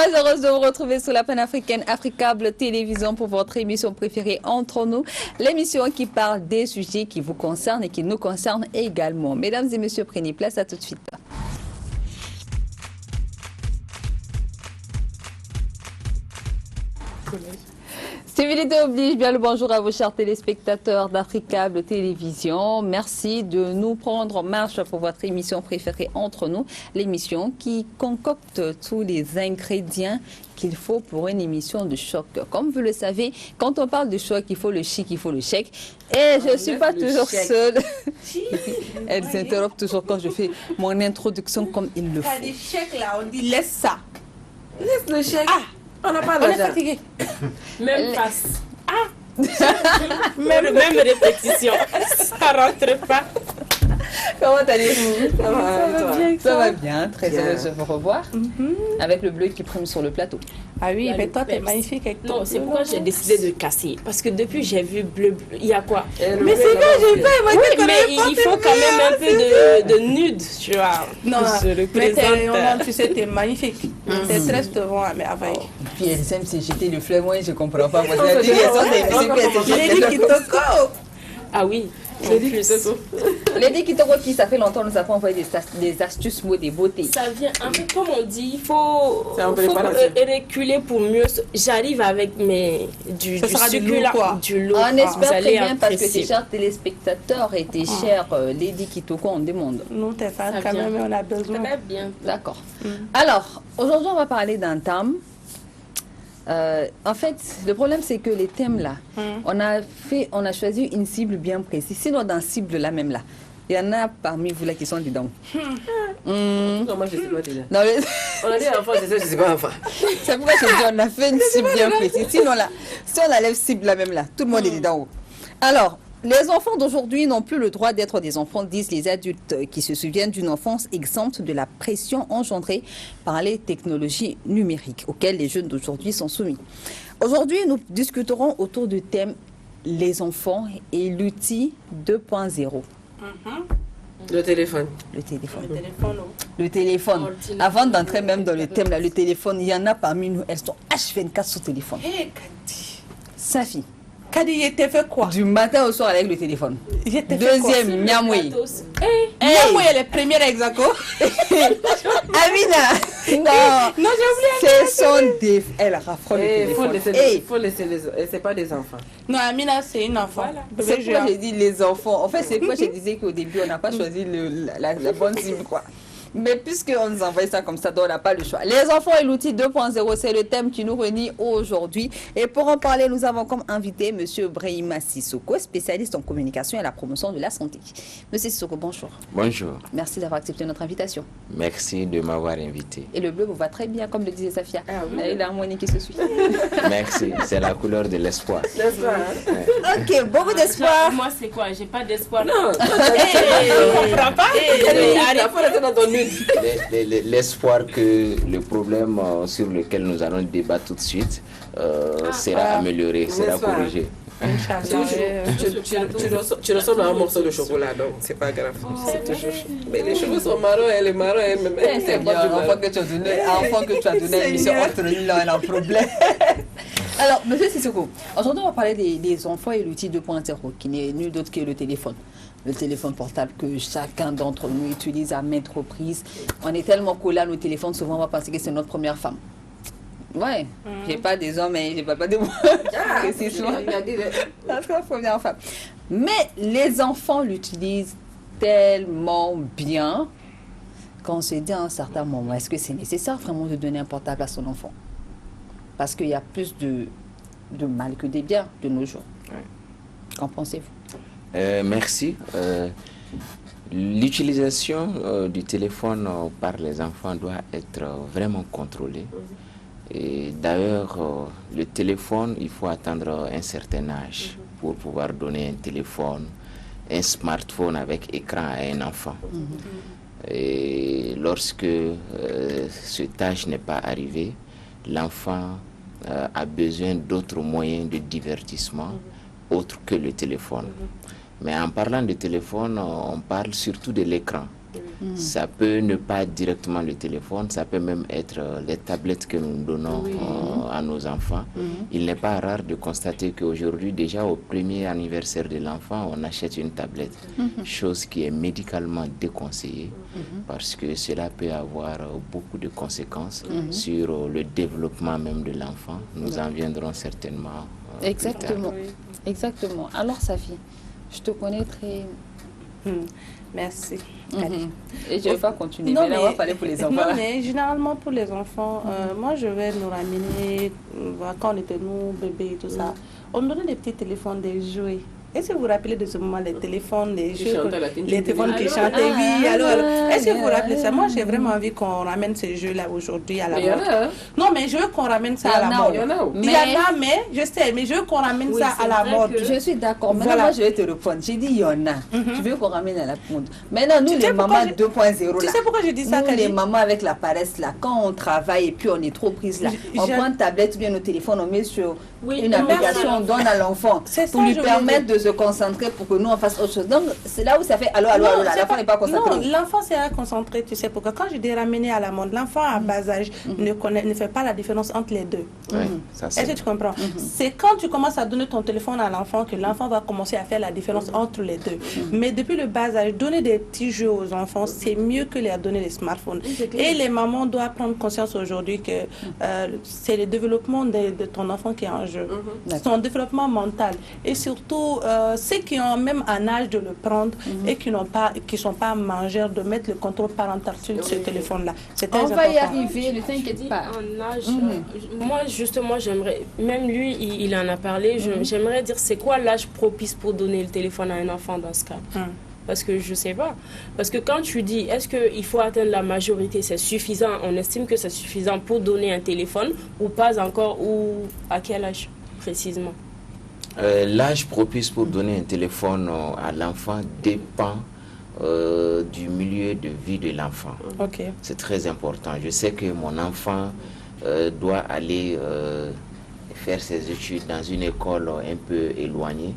Très heureuse de vous retrouver sur la panafricaine Africable Télévision pour votre émission préférée Entre nous, l'émission qui parle des sujets qui vous concernent et qui nous concernent également. Mesdames et messieurs, prenez place, à tout de suite. Civilité oblige, bien le bonjour à vos chers téléspectateurs d'Africable Télévision. Merci de nous prendre en marche pour votre émission préférée Entre nous, l'émission qui concocte tous les ingrédients qu'il faut pour une émission de choc. Comme vous le savez, quand on parle de choc, il faut le chic, il faut le chèque. Et je ne suis pas toujours seule. Elle s'interrompt toujours quand je fais mon introduction comme il le faut. T'as des chèques là, on dit laisse ça. Laisse le chèque. Ah, on n'a pas on est d'argent. fatigué. Même face. Même répétition. Ça rentre pas. Comment allez-vous? Ça va bien. Ça va bien, très Bien. heureuse de vous revoir. Avec le bleu qui prime sur le plateau. Ah oui, Il y a mais le toi t'es peps. magnifique avec ton Non, c'est bleu, pourquoi là. j'ai décidé de casser. Parce que depuis j'ai vu bleu, il y a quoi? Mais c'est quand j'ai fait, moi Oui, je connais mais pas il faut quand même un peu de nude, tu vois. Non, Je mais représente. tu sais, t'es magnifique. Tes tresses te vont à merveille. Puis elle aime se jeter le fleur, moi je comprends pas. Moi, c'est j'ai dit, Lady Kitoko. Ah oui, en J'ai dit plus. que c'est tout. Lady Kitoko, qui ça fait longtemps nous avons envoyé des astuces mots des beautés. Ça vient, en fait, comme on dit, il faut C'est un préparation. reculer pour mieux. J'arrive avec du Ça sera du succulent, lourd, quoi. du lourd. On espère Vous très allez bien parce que apprécier. tes chers téléspectateurs et tes chers Lady Kitoko on demande. Nous, t'es fans Ça quand vient. même, et on a besoin. Très bien. D'accord. Alors, aujourd'hui on va parler d'un thème. En fait, le problème c'est que les thèmes là, on a choisi une cible bien précise. Sinon dans la cible là même là, il y en a parmi vous là qui sont dedans. Non, moi je sais pas déjà. Non, On a dit enfant, c'est ça, je sais pas enfant. c'est pourquoi je dis on a fait une cible bien précise. Sinon là, si on enlève cible là même là, tout le monde est dedans. Alors, les enfants d'aujourd'hui n'ont plus le droit d'être des enfants, disent les adultes qui se souviennent d'une enfance exempte de la pression engendrée par les technologies numériques auxquelles les jeunes d'aujourd'hui sont soumis. Aujourd'hui, nous discuterons autour du thème les enfants et l'outil 2.0. Le téléphone. Le téléphone. Le téléphone, non. Le téléphone. Ordinateur. Avant d'entrer même dans le thème, là, le téléphone, il y en a parmi nous, elles sont H24 sur téléphone. Hé, Kadi. Safi, Kadi, il t'a fait quoi? du matin au soir avec le téléphone. Je t'ai fait quoi? Deuxième, Niamoué. Moi, moi, elle est première exaco. Amina, non, Non, j'ai oublié. c'est son déf. Elle raffole le Il faut téléphone. laisser, Hey, faut laisser les. Et c'est pas des enfants. Non, Amina, c'est une enfant. Voilà. c'est Bébé pourquoi géant. j'ai dit les enfants. En fait, c'est pourquoi je disais qu'au début, on n'a pas choisi la bonne cible, quoi. Mais puisqu'on nous envoie ça comme ça, donc on n'a pas le choix. Les enfants et l'outil 2.0, c'est le thème qui nous réunit aujourd'hui. Et pour en parler, nous avons comme invité M. Brahima Sissoko, spécialiste en communication et la promotion de la santé. Monsieur Sissoko, bonjour. Bonjour, Merci d'avoir accepté notre invitation. merci de m'avoir invité. Et le bleu vous va très bien, comme le disait Safia. Ah oui. Et l'harmonie qui se suit. Merci, c'est la couleur de l'espoir. N'est-ce pas? Hein? Ok, beaucoup d'espoir. Moi, c'est quoi? J'ai pas d'espoir. Non, Je comprends pas. il faut rester dans ton nude. L'espoir que le problème sur lequel nous allons débattre tout de suite sera amélioré, sera N'est-ce pas? corrigé. Inch'Allah. Tu ressembles à un morceau de chocolat, donc c'est pas grave. C'est toujours chaud. Mais les cheveux sont marrons, elle est marron, elle-même. Eh, c'est bien, enfant que tu as donné, émission entre nous, là, on a un problème. Alors, monsieur Sissoko, aujourd'hui, on va parler des enfants et l'outil 2.0, qui n'est nul d'autre que le téléphone. Le téléphone portable que chacun d'entre nous utilise à maintes reprises. On est tellement collés à nos téléphones, souvent on va penser que c'est notre première femme. Ouais, j'ai pas des hommes et j'ai pas de moi. Précisément. Il a dit Notre première femme. Mais les enfants l'utilisent tellement bien qu'on se dit à un certain moment, est-ce que c'est nécessaire vraiment de donner un portable à son enfant? Parce qu'il y a plus de mal que des biens de nos jours. Ouais. Qu'en pensez-vous? Merci. L'utilisation du téléphone par les enfants doit être vraiment contrôlée. Et d'ailleurs, le téléphone, il faut attendre un certain âge pour pouvoir donner un téléphone, un smartphone avec écran à un enfant. Et lorsque cet âge n'est pas arrivé, l'enfant a besoin d'autres moyens de divertissement autres que le téléphone. Mais en parlant de téléphone, on parle surtout de l'écran. Ça peut ne pas être directement le téléphone, ça peut même être les tablettes que nous donnons à nos enfants. Il n'est pas rare de constater qu'aujourd'hui, déjà au premier anniversaire de l'enfant, on achète une tablette, chose qui est médicalement déconseillée parce que cela peut avoir beaucoup de conséquences sur le développement même de l'enfant. Nous en viendrons certainement. Exactement. Exactement. Alors, Safi, je te connais très... Merci. Et je ne vais pas continuer, Non, mais là, on va parler pour les enfants. Non, mais généralement pour les enfants, moi je vais nous ramener, quand on était nous, bébés et tout ça, on nous donnait des petits téléphones, des jouets. Est-ce que vous vous rappelez de ce moment, les téléphones, les jeux, les téléphones qui chantaient? Oui, alors, est-ce que vous vous rappelez ça? Moi, j'ai vraiment envie qu'on ramène ces jeux-là aujourd'hui à la mode. Non, mais je veux qu'on ramène ça à la mode. Il y en a, mais je sais, mais je veux qu'on ramène ça à la mode. Je suis d'accord. Maintenant, moi, je vais te répondre. J'ai dit, il y en a. Je veux qu'on ramène à la mode. Maintenant, nous, les mamans 2.0, tu sais pourquoi je dis ça, nous, les mamans avec la paresse, là, quand on travaille et puis on est trop prise, là, on prend une tablette ou bien nos téléphones, on met sur une application, on donne à l'enfant pour lui permettre de se concentrer pour que nous on fasse autre chose. Donc c'est là où ça fait allô, l'enfant n'est pas concentré. Non, l'enfant c'est à concentrer, tu sais pourquoi. Quand je dis ramener à la mode, l'enfant à bas âge ne fait pas la différence entre les deux. Est-ce que tu comprends? C'est quand tu commences à donner ton téléphone à l'enfant que l'enfant va commencer à faire la différence entre les deux. Mais depuis le bas âge, donner des petits jeux aux enfants, c'est mieux que leur donner les smartphones. Et les mamans doivent prendre conscience aujourd'hui que c'est le développement de ton enfant qui est en jeu. Son développement mental. Et surtout, ceux qui ont même un âge de le prendre et qui ne sont pas mangeurs, de mettre le contrôle parental sur ce téléphone-là. C'est très important. On va y arriver, ne t'inquiète pas. En âge, moi justement, j'aimerais, même lui, il en a parlé, j'aimerais dire c'est quoi l'âge propice pour donner le téléphone à un enfant dans ce cas? Parce que je ne sais pas. Parce que quand tu dis, est-ce qu'il faut atteindre la majorité, c'est suffisant, on estime que c'est suffisant pour donner un téléphone ou pas encore, ou à quel âge précisément? L'âge propice pour donner un téléphone à l'enfant dépend du milieu de vie de l'enfant. C'est très important. Je sais que mon enfant doit aller faire ses études dans une école un peu éloignée,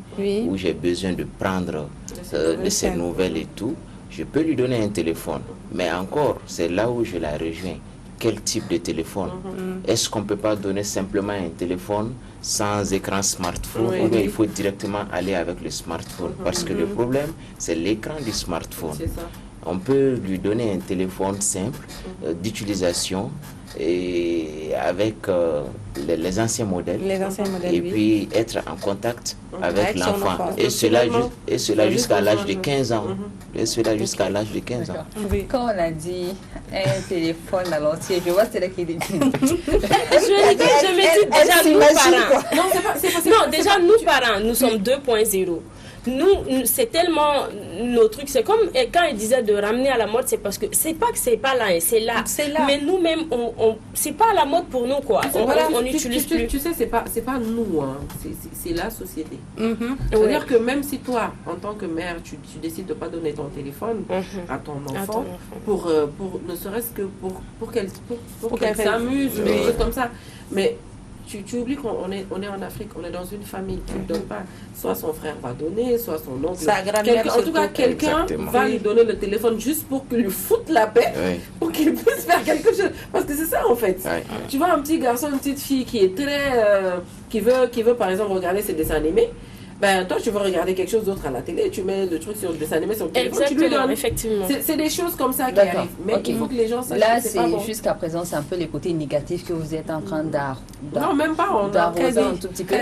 où j'ai besoin de prendre de ses nouvelles et tout. Je peux lui donner un téléphone, mais encore, c'est là où je la rejoins. Quel type de téléphone? Est-ce qu'on ne peut pas donner simplement un téléphone sans écran smartphone ou bien il faut directement aller avec le smartphone? Parce que le problème, c'est l'écran du smartphone. On peut lui donner un téléphone simple d'utilisation et avec les anciens modèles, et puis être en contact avec l'enfant, et cela jusqu'à l'âge de 15 ans. Et cela jusqu'à l'âge de 15 ans. Quand on a dit un téléphone à l'entier, je vois c'est là qu'il est. Je me dis déjà nous parents. Non, déjà nous parents, nous sommes 2.0. Nous, c'est tellement nos trucs. C'est comme quand il disait de ramener à la mode, c'est parce que c'est pas que c'est pas là, c'est là. Mais nous-mêmes, c'est pas à la mode pour nous, quoi. On n'utilise plus. Tu sais, c'est pas nous, hein. C'est la société. C'est-à-dire que même si toi, en tant que mère, tu décides de pas donner ton téléphone à ton enfant, pour ne serait-ce que pour qu'elle s'amuse, des choses comme ça. Mais tu oublies qu'on est en Afrique, on est dans une famille qui ne donne pas. Soit son frère va donner, soit son oncle. En tout cas, quelqu'un va lui donner le téléphone juste pour qu'il lui foute la paix, pour qu'il puisse faire quelque chose. Parce que c'est ça en fait. Tu vois un petit garçon, une petite fille qui est très... qui veut par exemple regarder ses dessins animés. Ben, toi, tu veux regarder quelque chose d'autre à la télé, tu mets le truc sur le dessin animé sur le téléphone, tu lui donnes. Effectivement. C'est des choses comme ça qui arrivent. Mais il faut que les gens sachent là, que c'est pas bon. Jusqu'à présent, c'est un peu les côtés négatifs que vous êtes en train Non, même pas, on a un tout petit peu.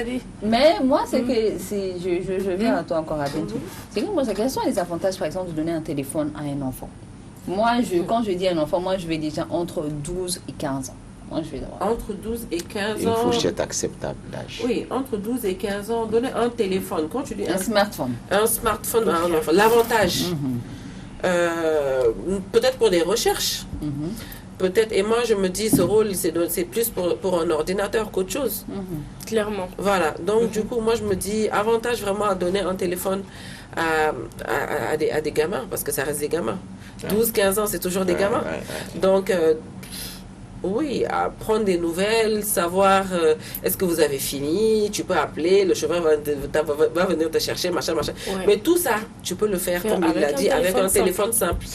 Mais moi, c'est que je viens à toi encore à bientôt. C'est que moi, quels sont les avantages, par exemple, de donner un téléphone à un enfant? Moi, quand je dis un enfant, moi, je vais déjà entre 12 et 15 ans. Moi, je vais entre 12 et 15 ans. Une fourchette acceptable d'âge. Oui, entre 12 et 15 ans, donner un téléphone. Quand tu dis un smartphone. Un smartphone à un enfant. L'avantage, peut-être pour des recherches. Peut-être, et moi je me dis, ce rôle, c'est plus pour un ordinateur qu'autre chose. Clairement. Voilà, donc du coup, moi je me dis, avantage vraiment à donner un téléphone à des gamins, parce que ça reste des gamins. 12-15 ans, c'est toujours des gamins. Donc, Oui, à prendre des nouvelles, savoir est-ce que vous avez fini, tu peux appeler, le chauffeur va venir te chercher, machin. Ouais. Mais tout ça, tu peux le faire, comme il l'a dit, avec un téléphone simple.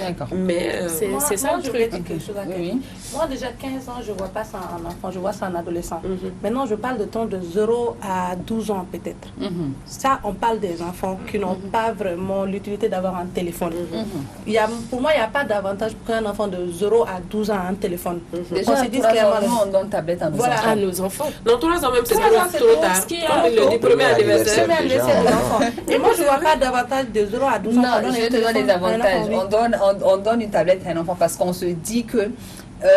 D'accord. Mais c'est ça, je vais dire quelque chose à quelqu'un. Moi, déjà 15 ans, je ne vois pas ça en enfant, je vois ça en adolescent. Maintenant, je parle de temps de 0 à 12 ans peut-être. Ça, on parle des enfants qui n'ont pas vraiment l'utilité d'avoir un téléphone. Pour moi, il n'y a pas d'avantage pour qu'un enfant de 0 à 12 ans ait un téléphone. Déjà, on donne tablette à nos enfants. Non, 3 ans même, c'est trop tard. Comme il le dit, premier anniversaire de l'enfant. Et moi, je ne vois pas d'avantage de 0 à 12 ans. Non, je te donne des avantages. On donne une tablette à un enfant parce qu'on se dit que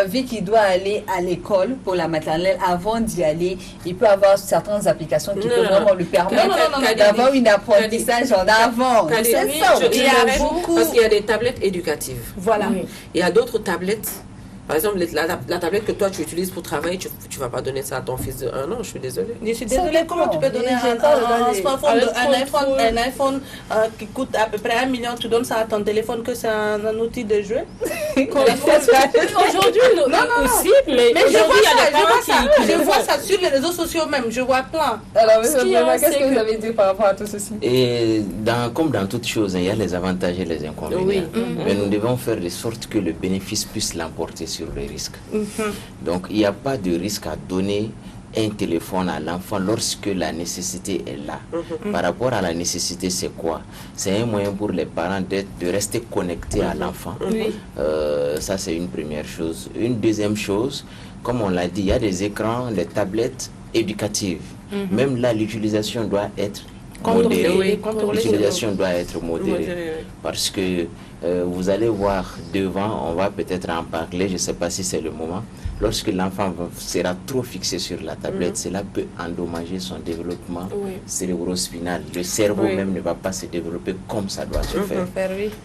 vu qu'il doit aller à l'école pour la maternelle, avant d'y aller, il peut avoir certaines applications qui peuvent vraiment lui permettre d'avoir un apprentissage en avant. C'est ça. Il y a beaucoup. Parce qu'il y a des tablettes éducatives. Voilà. Il y a d'autres tablettes. Par exemple, la tablette que toi tu utilises pour travailler, tu ne vas pas donner ça à ton fils de 1 an, je suis désolée. Je suis désolée, comment tu peux donner un smartphone, un iPhone qui coûte à peu près 1 million, tu donnes ça à ton téléphone que c'est un outil de jeu? Aujourd'hui, aussi, mais aujourd'hui, je vois ça sur les réseaux sociaux même, je vois plein. Alors, qu'est-ce que vous avez dit par rapport à tout ceci? Et comme dans toute chose, il y a les avantages et les inconvénients. Oui. Mais nous devons faire de sorte que le bénéfice puisse l'emporter sur le risque. Donc, il n'y a pas de risque à donner un téléphone à l'enfant lorsque la nécessité est là. Par rapport à la nécessité, c'est quoi? C'est un moyen pour les parents de rester connectés à l'enfant. Ça, c'est une première chose. Une deuxième chose, comme on l'a dit, il y a des écrans, des tablettes éducatives. Même là, l'utilisation doit être modérée. L'utilisation doit être modérée. Parce que vous allez voir devant, on va peut-être en parler, je ne sais pas si c'est le moment. Lorsque l'enfant sera trop fixé sur la tablette, cela peut endommager son développement cérébro-spinal. Le cerveau même ne va pas se développer comme ça doit se faire.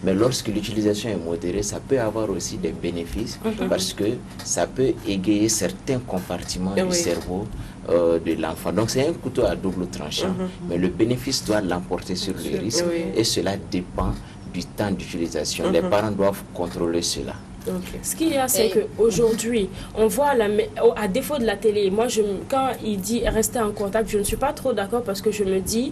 Mais lorsque l'utilisation est modérée, ça peut avoir aussi des bénéfices parce que ça peut égayer certains compartiments du cerveau de l'enfant. Donc c'est un couteau à double tranchant, mais le bénéfice doit l'emporter sur le risque et cela dépend du temps d'utilisation. Les parents doivent contrôler cela. Ce qu'il y a, c'est qu'aujourd'hui, on voit, à défaut de la télé, moi, quand il dit rester en contact, je ne suis pas trop d'accord parce que je me dis,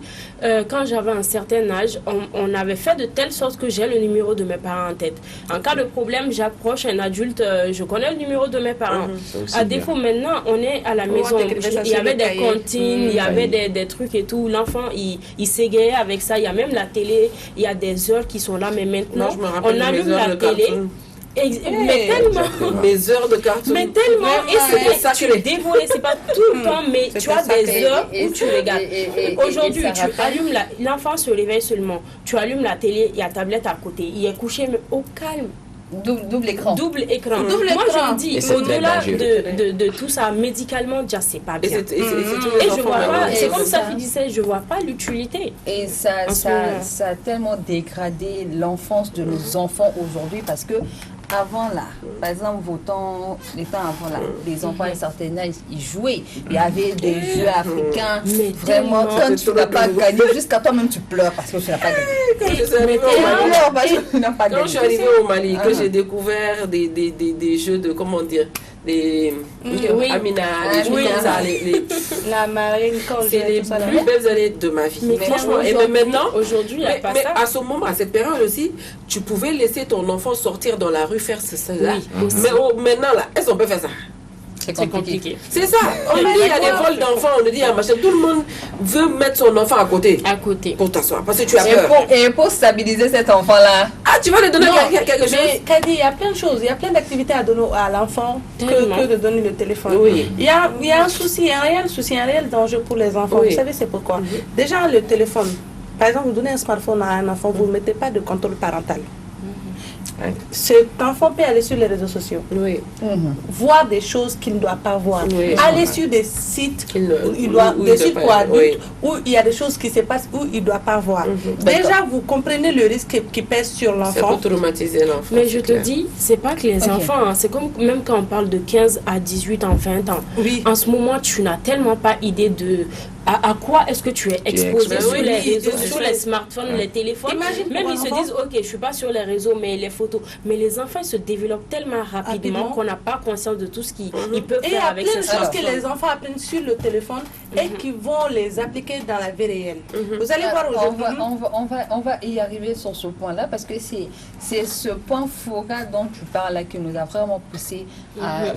quand j'avais un certain âge, on avait fait de telle sorte que j'ai le numéro de mes parents en tête. En cas de problème, j'approche un adulte, je connais le numéro de mes parents. À défaut, maintenant, on est à la maison. Il y avait des cantines, il y avait des trucs et tout. L'enfant, il s'égayait avec ça. Il y a même la télé, il y a des heures qui sont là, mais maintenant, on allume la télé. Mais tellement, mes heures de cartoon. Mais tellement, et c'est tu es dévoué, c'est pas tout le temps, mais tu as des heures où tu regardes. Aujourd'hui, tu allumes l'enfant se réveille seulement. Tu allumes la télé, il y a la tablette à côté, il est couché, mais au calme. Double écran. Moi, je me dis, au-delà de tout ça, médicalement, déjà, c'est pas bien. Et je vois pas, c'est comme ça qu'il disait, je vois pas l'utilité. Et ça a tellement dégradé l'enfance de nos enfants aujourd'hui parce que avant là, par exemple, les temps avant là, les enfants à un certain âge, ils jouaient. Il y avait des jeux africains. Mais vraiment, quand tu n'as pas gagné, jusqu'à toi-même tu pleures parce que tu n'as pas gagné. Quand je suis arrivée au Mali, que j'ai découvert des jeux de, comment dire, Amina, la marine, c'est les plus belles années de ma vie. Mais franchement, et même maintenant, aujourd'hui, il n'y a pas ça. Mais à ce moment, à cette période aussi, tu pouvais laisser ton enfant sortir dans la rue faire cela. Mais maintenant, là, est-ce qu'on peut faire ça? C'est compliqué. C'est ça. On dit il y a des vols d'enfants, on dit machin. Tout le monde veut mettre son enfant à côté. Pour t'asseoir. Parce que tu as peur. Et pour stabiliser cet enfant-là. Ah, tu vas lui donner quelque chose. Mais Kadi, il y a plein de choses. Il y a plein d'activités à donner à l'enfant que de donner le téléphone. Oui. Il y a un souci, un réel danger pour les enfants. Vous savez c'est pourquoi? Déjà, le téléphone. Par exemple, vous donnez un smartphone à un enfant, vous ne mettez pas de contrôle parental. Cet enfant peut aller sur les réseaux sociaux, voir des choses qu'il ne doit pas voir, aller sur des sites, des sites pour adultes où il y a des choses qui se passent où il ne doit pas voir. Déjà, vous comprenez le risque qui pèse sur l'enfant. Ça peut traumatiser l'enfant. Mais je te dis, c'est pas que les enfants, c'est comme même quand on parle de 15 à 18 ans, 20 ans. En ce moment, tu n'as tellement pas idée de à quoi est-ce que tu es exposé sur les réseaux, oui, sur les smartphones, les téléphones. Imagine même ils se disent, ok, je suis pas sur les réseaux, mais les photos. Mais les enfants se développent tellement rapidement qu'on n'a pas conscience de tout ce qu'ils peuvent faire avec ces smartphones. smartphones. Et il y a plein de choses que les enfants apprennent sur le téléphone et qui vont les appliquer dans la vie réelle. Vous allez voir aujourd'hui. On va y arriver sur ce point-là parce que c'est ce point focal dont tu parles là qui nous a vraiment poussé à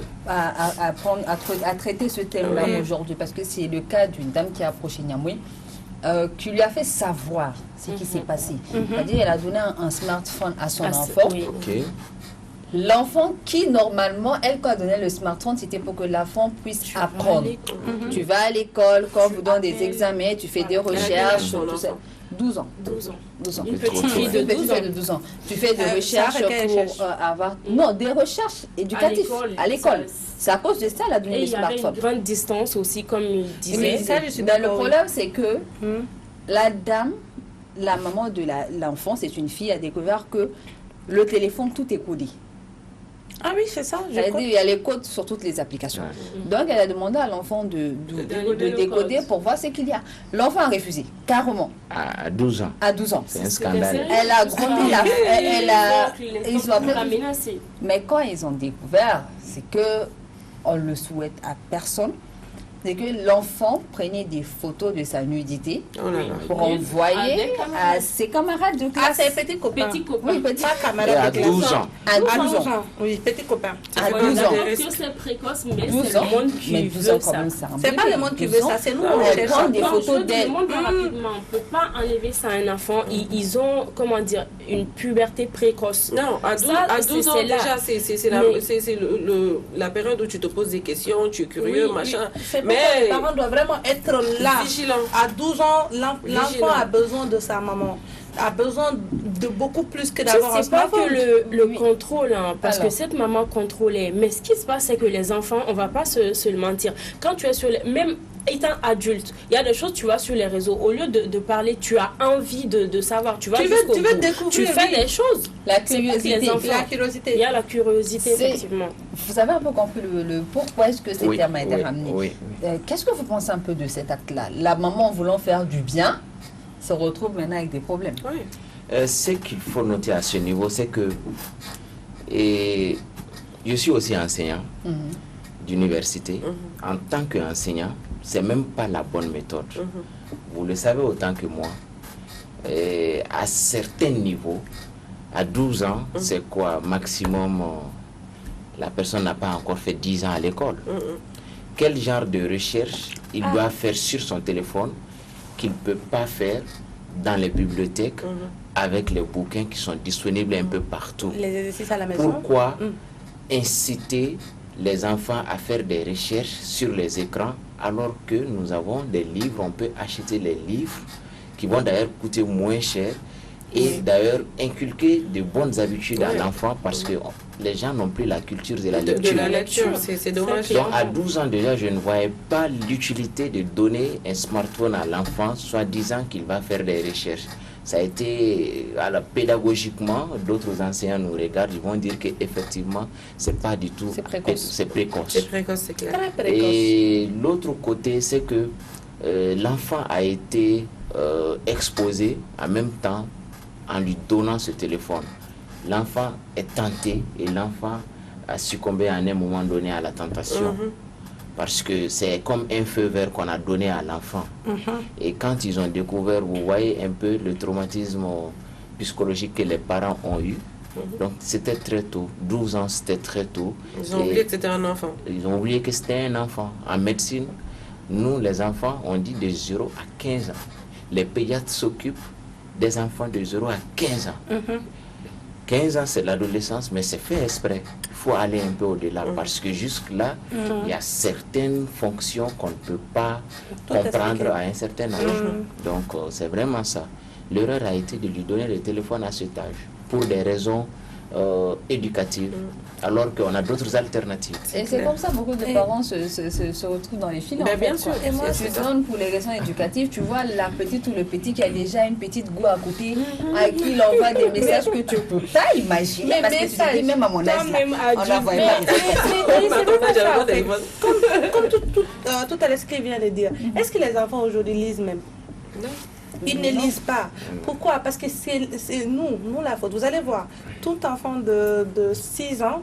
traiter ce thème-là aujourd'hui, parce que c'est le cas d'une dame qui a approché Niamey, qui lui a fait savoir ce qui s'est passé. C'est-à-dire elle a donné un smartphone à son enfant. L'enfant qui, normalement, elle, quand elle donnait le smartphone, c'était pour que l'enfant puisse apprendre. Tu vas à l'école, quand vous donnez des examens, tu fais des recherches, tout ça. 12 ans. 12 ans. Une petite fille de 12 ans. Tu fais des recherches pour avoir... Non, des recherches éducatives à l'école. C'est à cause de ça, elle a donné le smartphone. Il y avait une grande distance aussi, comme il disait. Mais ça, le problème, c'est que la dame, la maman de l'enfant, c'est une fille, a découvert que le téléphone, tout est codé. Ah oui, c'est ça. Il y a les codes sur toutes les applications. Donc, elle a demandé à l'enfant de décoder pour voir ce qu'il y a. L'enfant a refusé, carrément. À 12 ans. À 12 ans. C'est un scandale. Elle a grondé ils ont mais quand ils ont découvert, c'est que on le souhaite à personne. C'est que l'enfant prenait des photos de sa nudité pour envoyer à ses camarades de classe. Ah, c'est petit copain. Petit copain. Oui, petit camarade de classe. À 12 ans. À 12 ans. Oui, petit copain. À 12 ans. C'est précoce, mais c'est le monde qui veut ça. C'est pas le monde qui veut ça, c'est nous. On prend des photos d'elle. On ne peut pas enlever ça à un enfant. Ils ont, comment dire, une puberté précoce. Non, à 12 ans déjà, c'est la période où tu te poses des questions, tu es curieux, machin. Mais les parents doivent vraiment être là. Vigilant. À 12 ans, l'enfant a besoin de sa maman. A besoin de beaucoup plus que d'avoir un smartphone. C'est pas que le contrôle, parce que cette maman contrôlait. Mais ce qui se passe, c'est que les enfants, on va pas se le mentir. Quand tu es sur même étant adulte, il y a des choses tu vois sur les réseaux. Au lieu de parler, tu as envie de savoir. Tu veux découvrir. Tu fais des choses. La curiosité. Il y a la curiosité, effectivement. Vous avez un peu compris le pourquoi est-ce que ces termes a été ramené. Oui. Qu'est-ce que vous pensez un peu de cet acte-là? La maman voulant faire du bien se retrouve maintenant avec des problèmes. Oui. Ce qu'il faut noter à ce niveau, c'est que je suis aussi enseignant d'université. En tant qu'enseignant, c'est même pas la bonne méthode. Vous le savez autant que moi. À certains niveaux, à 12 ans, c'est quoi maximum? La personne n'a pas encore fait 10 ans à l'école. Quel genre de recherche il doit faire sur son téléphone qu'il ne peut pas faire dans les bibliothèques avec les bouquins qui sont disponibles un peu partout? Les exercices à la maison. Pourquoi inciter les enfants à faire des recherches sur les écrans alors que nous avons des livres, on peut acheter les livres qui vont d'ailleurs coûter moins cher et d'ailleurs inculquer de bonnes habitudes à l'enfant parce que les gens n'ont plus la culture de la lecture. De la lecture, c'est dommage. Donc à 12 ans déjà, je ne voyais pas l'utilité de donner un smartphone à l'enfant, soit disant qu'il va faire des recherches. Ça a été, pédagogiquement, d'autres enseignants nous regardent, ils vont dire qu'effectivement, c'est pas du tout... C'est précoce. C'est précoce. C'est précoce, c'est clair. Très précoce. Et l'autre côté, c'est que l'enfant a été exposé en même temps en lui donnant ce téléphone. L'enfant est tenté et l'enfant a succombé à un moment donné à la tentation. Parce que c'est comme un feu vert qu'on a donné à l'enfant. Et quand ils ont découvert, vous voyez un peu le traumatisme psychologique que les parents ont eu. Donc c'était très tôt, 12 ans c'était très tôt. Ils ont oublié que c'était un enfant. Ils ont oublié que c'était un enfant. En médecine, nous les enfants, on dit de 0 à 15 ans. Les pédiatres s'occupent des enfants de 0 à 15 ans. 15 ans, c'est l'adolescence, mais c'est fait exprès. Il faut aller un peu au-delà parce que jusque-là, il y a certaines fonctions qu'on ne peut pas comprendre à un certain âge. Donc, c'est vraiment ça. L'erreur a été de lui donner le téléphone à cet âge pour des raisons éducative, alors qu'on a d'autres alternatives. Et c'est comme ça beaucoup de parents se retrouvent dans les filets. Bien sûr. Et moi, tu donnes pour les raisons éducatives, tu vois la petite ou le petit qui a déjà une petite go à côté, à qui il envoie des messages que tu ne peux pas imaginer. Parce que tu te dis, même à mon âge, on n'envoie pas. Comme tout à l'heure, ce qu'il vient de dire, est-ce que les enfants aujourd'hui lisent même? Non. Ils ne lisent pas. Pourquoi? Parce que c'est nous la faute. Vous allez voir, tout enfant de 6 ans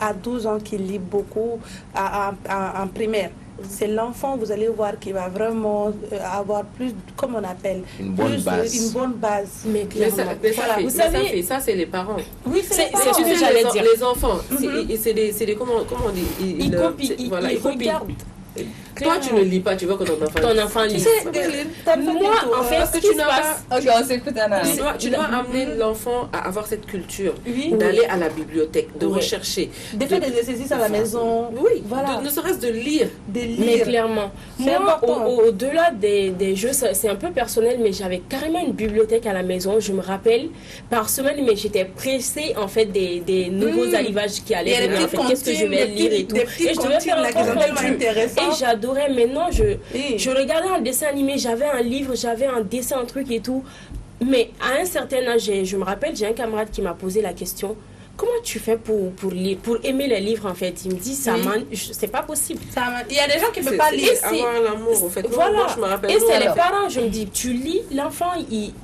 à 12 ans qui lit beaucoup en primaire, c'est l'enfant, vous allez voir, qui va vraiment avoir plus, comme on appelle, une bonne base. Mais vous savez, ça c'est les parents. Oui, c'est ce que j'allais dire. Les enfants, c'est des comment on dit, ils copient, ils copient. Toi, tu ne lis pas, tu veux que ton enfant lise. Moi, en fait, ce qui se passe... Ok, on s'écoute, Anna. Tu dois amener l'enfant à avoir cette culture, d'aller à la bibliothèque, de rechercher. De faire des exercices à la maison. Oui, voilà. Ne serait-ce de lire. Mais clairement, moi, au-delà des jeux, c'est un peu personnel, mais j'avais carrément une bibliothèque à la maison. Je me rappelle, par semaine, mais j'étais pressée, en fait, des nouveaux arrivages qui allaient venir. En fait, qu'est-ce que je vais lire et tout. Et je devais faire un compte rendu. Et j'adorais. Maintenant, je regardais un dessin animé, j'avais un livre, j'avais un dessin, un truc et tout. Mais à un certain âge, je me rappelle, j'ai un camarade qui m'a posé la question: comment tu fais pour aimer les livres, en fait? Il me dit, c'est pas possible. Il y a des gens qui ne peuvent pas lire. Avoir l'amour, en fait. Voilà. Moi, je me rappelle. Et c'est les parents, je me dis, tu lis, l'enfant,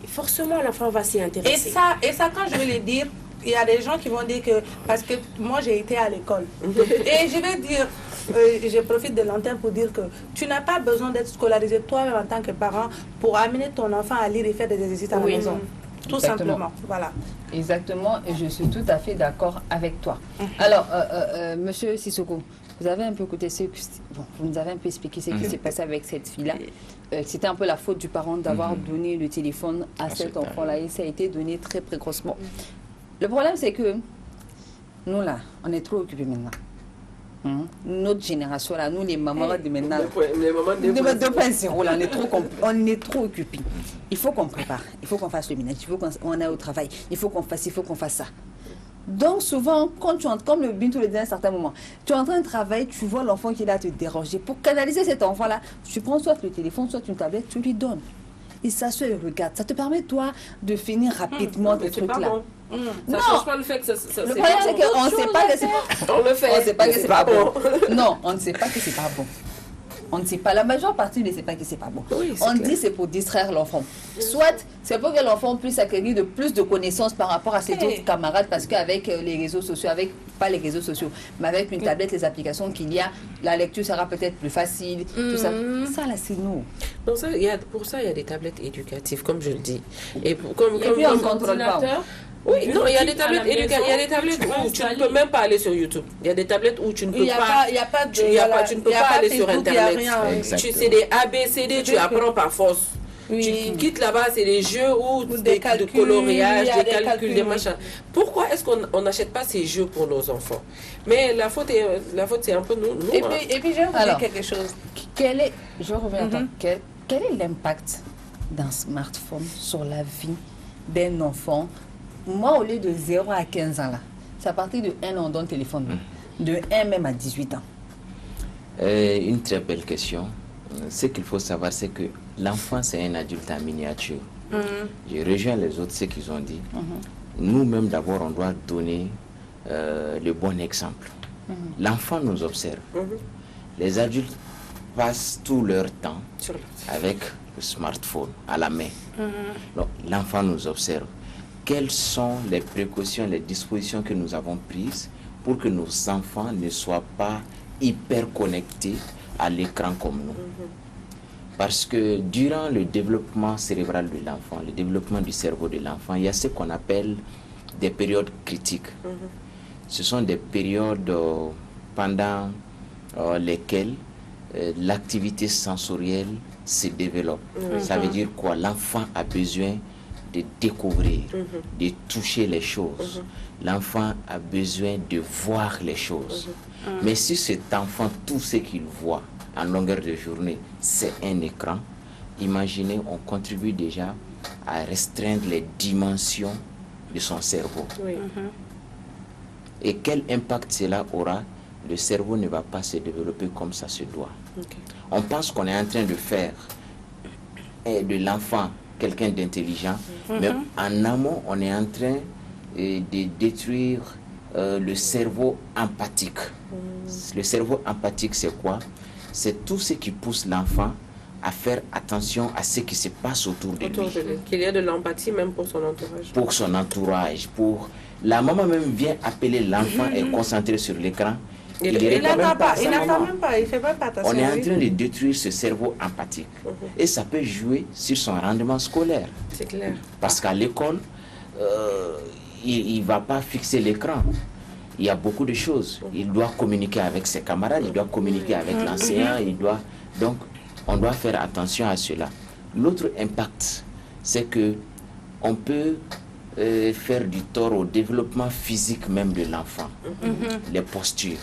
forcément, l'enfant va s'y intéresser. Et ça, quand je vais le dire, il y a des gens qui vont dire que, parce que moi j'ai été à l'école, et je vais dire, je profite de l'antenne pour dire que tu n'as pas besoin d'être scolarisé toi-même en tant que parent pour amener ton enfant à lire et faire des exercices à la maison. Tout simplement. Voilà. Exactement, et je suis tout à fait d'accord avec toi. Alors, Monsieur Sissoko, vous avez un peu écouté vous nous avez un peu expliqué ce qui s'est passé avec cette fille-là. C'était un peu la faute du parent d'avoir donné le téléphone à cet enfant-là, et ça a été donné très précocement. Le problème, c'est que nous, là, on est trop occupés maintenant. Notre génération, là, nous, les mamans de maintenant, les mamans de 2.0, là, on est trop occupés. Il faut qu'on prépare, il faut qu'on fasse le ménage, il faut qu'on aille au travail, il faut qu'on fasse ça. Donc, souvent, quand tu entres, comme le Bintou le dit à un certain moment, tu es en train de travailler, tu vois l'enfant qui est là te déranger. Pour canaliser cet enfant-là, tu prends soit le téléphone, soit une tablette, tu lui donnes. Il s'assoit et regarde. Ça te permet, toi, de finir rapidement tes trucs-là. Ça ne change pas le fait que ça le problème, c'est qu'on ne sait pas que c'est pas bon. On le fait. On ne sait pas que c'est pas bon. Non, on ne sait pas que c'est pas bon. On ne sait pas. La majeure partie ne sait pas que c'est pas bon. Oui, on dit c'est pour distraire l'enfant. Soit c'est pour que l'enfant puisse acquérir plus de connaissances par rapport à ses autres camarades, parce qu'avec les réseaux sociaux, pas les réseaux sociaux, mais avec une tablette, les applications qu'il y a, la lecture sera peut-être plus facile. Tout ça. Ça là, c'est nous. Pour ça, il y a des tablettes éducatives, comme je le dis. Et puis on ne contrôle pas. Oui, non, il y a des tablettes où tu ne peux même pas aller sur YouTube. Il y a des tablettes où tu ne peux pas. Tu ne peux pas aller sur Internet. C'est des ABCD, tu apprends par force. Tu quittes là-bas, c'est des jeux où des coloriages, des calculs, des machins. Pourquoi est-ce qu'on n'achète pas ces jeux pour nos enfants? Mais la faute, c'est un peu nous. Et puis, je vais vous dire quelque chose. Je reviens à toi. Quel est l'impact d'un smartphone sur la vie d'un enfant? Moi, au lieu de 0 à 15 ans, là, c'est à partir de 1 an, on donne téléphone. De 1 même à 18 ans. Une très belle question. Ce qu'il faut savoir, c'est que l'enfant, c'est un adulte en miniature. Je rejoins les autres, ce qu'ils ont dit. Nous-mêmes, d'abord, on doit donner le bon exemple. L'enfant nous observe. Les adultes passent tout leur temps avec le smartphone à la main. L'enfant nous observe. Quelles sont les précautions, les dispositions que nous avons prises pour que nos enfants ne soient pas hyper connectés à l'écran comme nous? Parce que durant le développement cérébral de l'enfant, le développement du cerveau de l'enfant, il y a ce qu'on appelle des périodes critiques. Ce sont des périodes pendant lesquelles l'activité sensorielle se développe. Ça veut dire quoi? L'enfant a besoin de découvrir, de toucher les choses. L'enfant a besoin de voir les choses. Mais si cet enfant, tout ce qu'il voit en longueur de journée, c'est un écran, imaginez, on contribue déjà à restreindre les dimensions de son cerveau. et quel impact cela aura, le cerveau ne va pas se développer comme ça se doit. On pense qu'on est en train de faire de l'enfant quelqu'un d'intelligent, mais en amont, on est en train de détruire le cerveau empathique. Le cerveau empathique, c'est quoi? C'est tout ce qui pousse l'enfant à faire attention à ce qui se passe autour de lui. Qu'il y ait de l'empathie même pour son entourage. Pour son entourage. La maman même vient appeler l'enfant et concentrer sur l'écran. Il n'attend pas, il ne fait pas attention. On est en train de détruire ce cerveau empathique. Et ça peut jouer sur son rendement scolaire. C'est clair. Parce qu'à l'école, il ne va pas fixer l'écran. Il y a beaucoup de choses. Il doit communiquer avec ses camarades, il doit communiquer avec l'enseignant, donc on doit faire attention à cela. L'autre impact, c'est que on peut faire du tort au développement physique même de l'enfant. Les postures.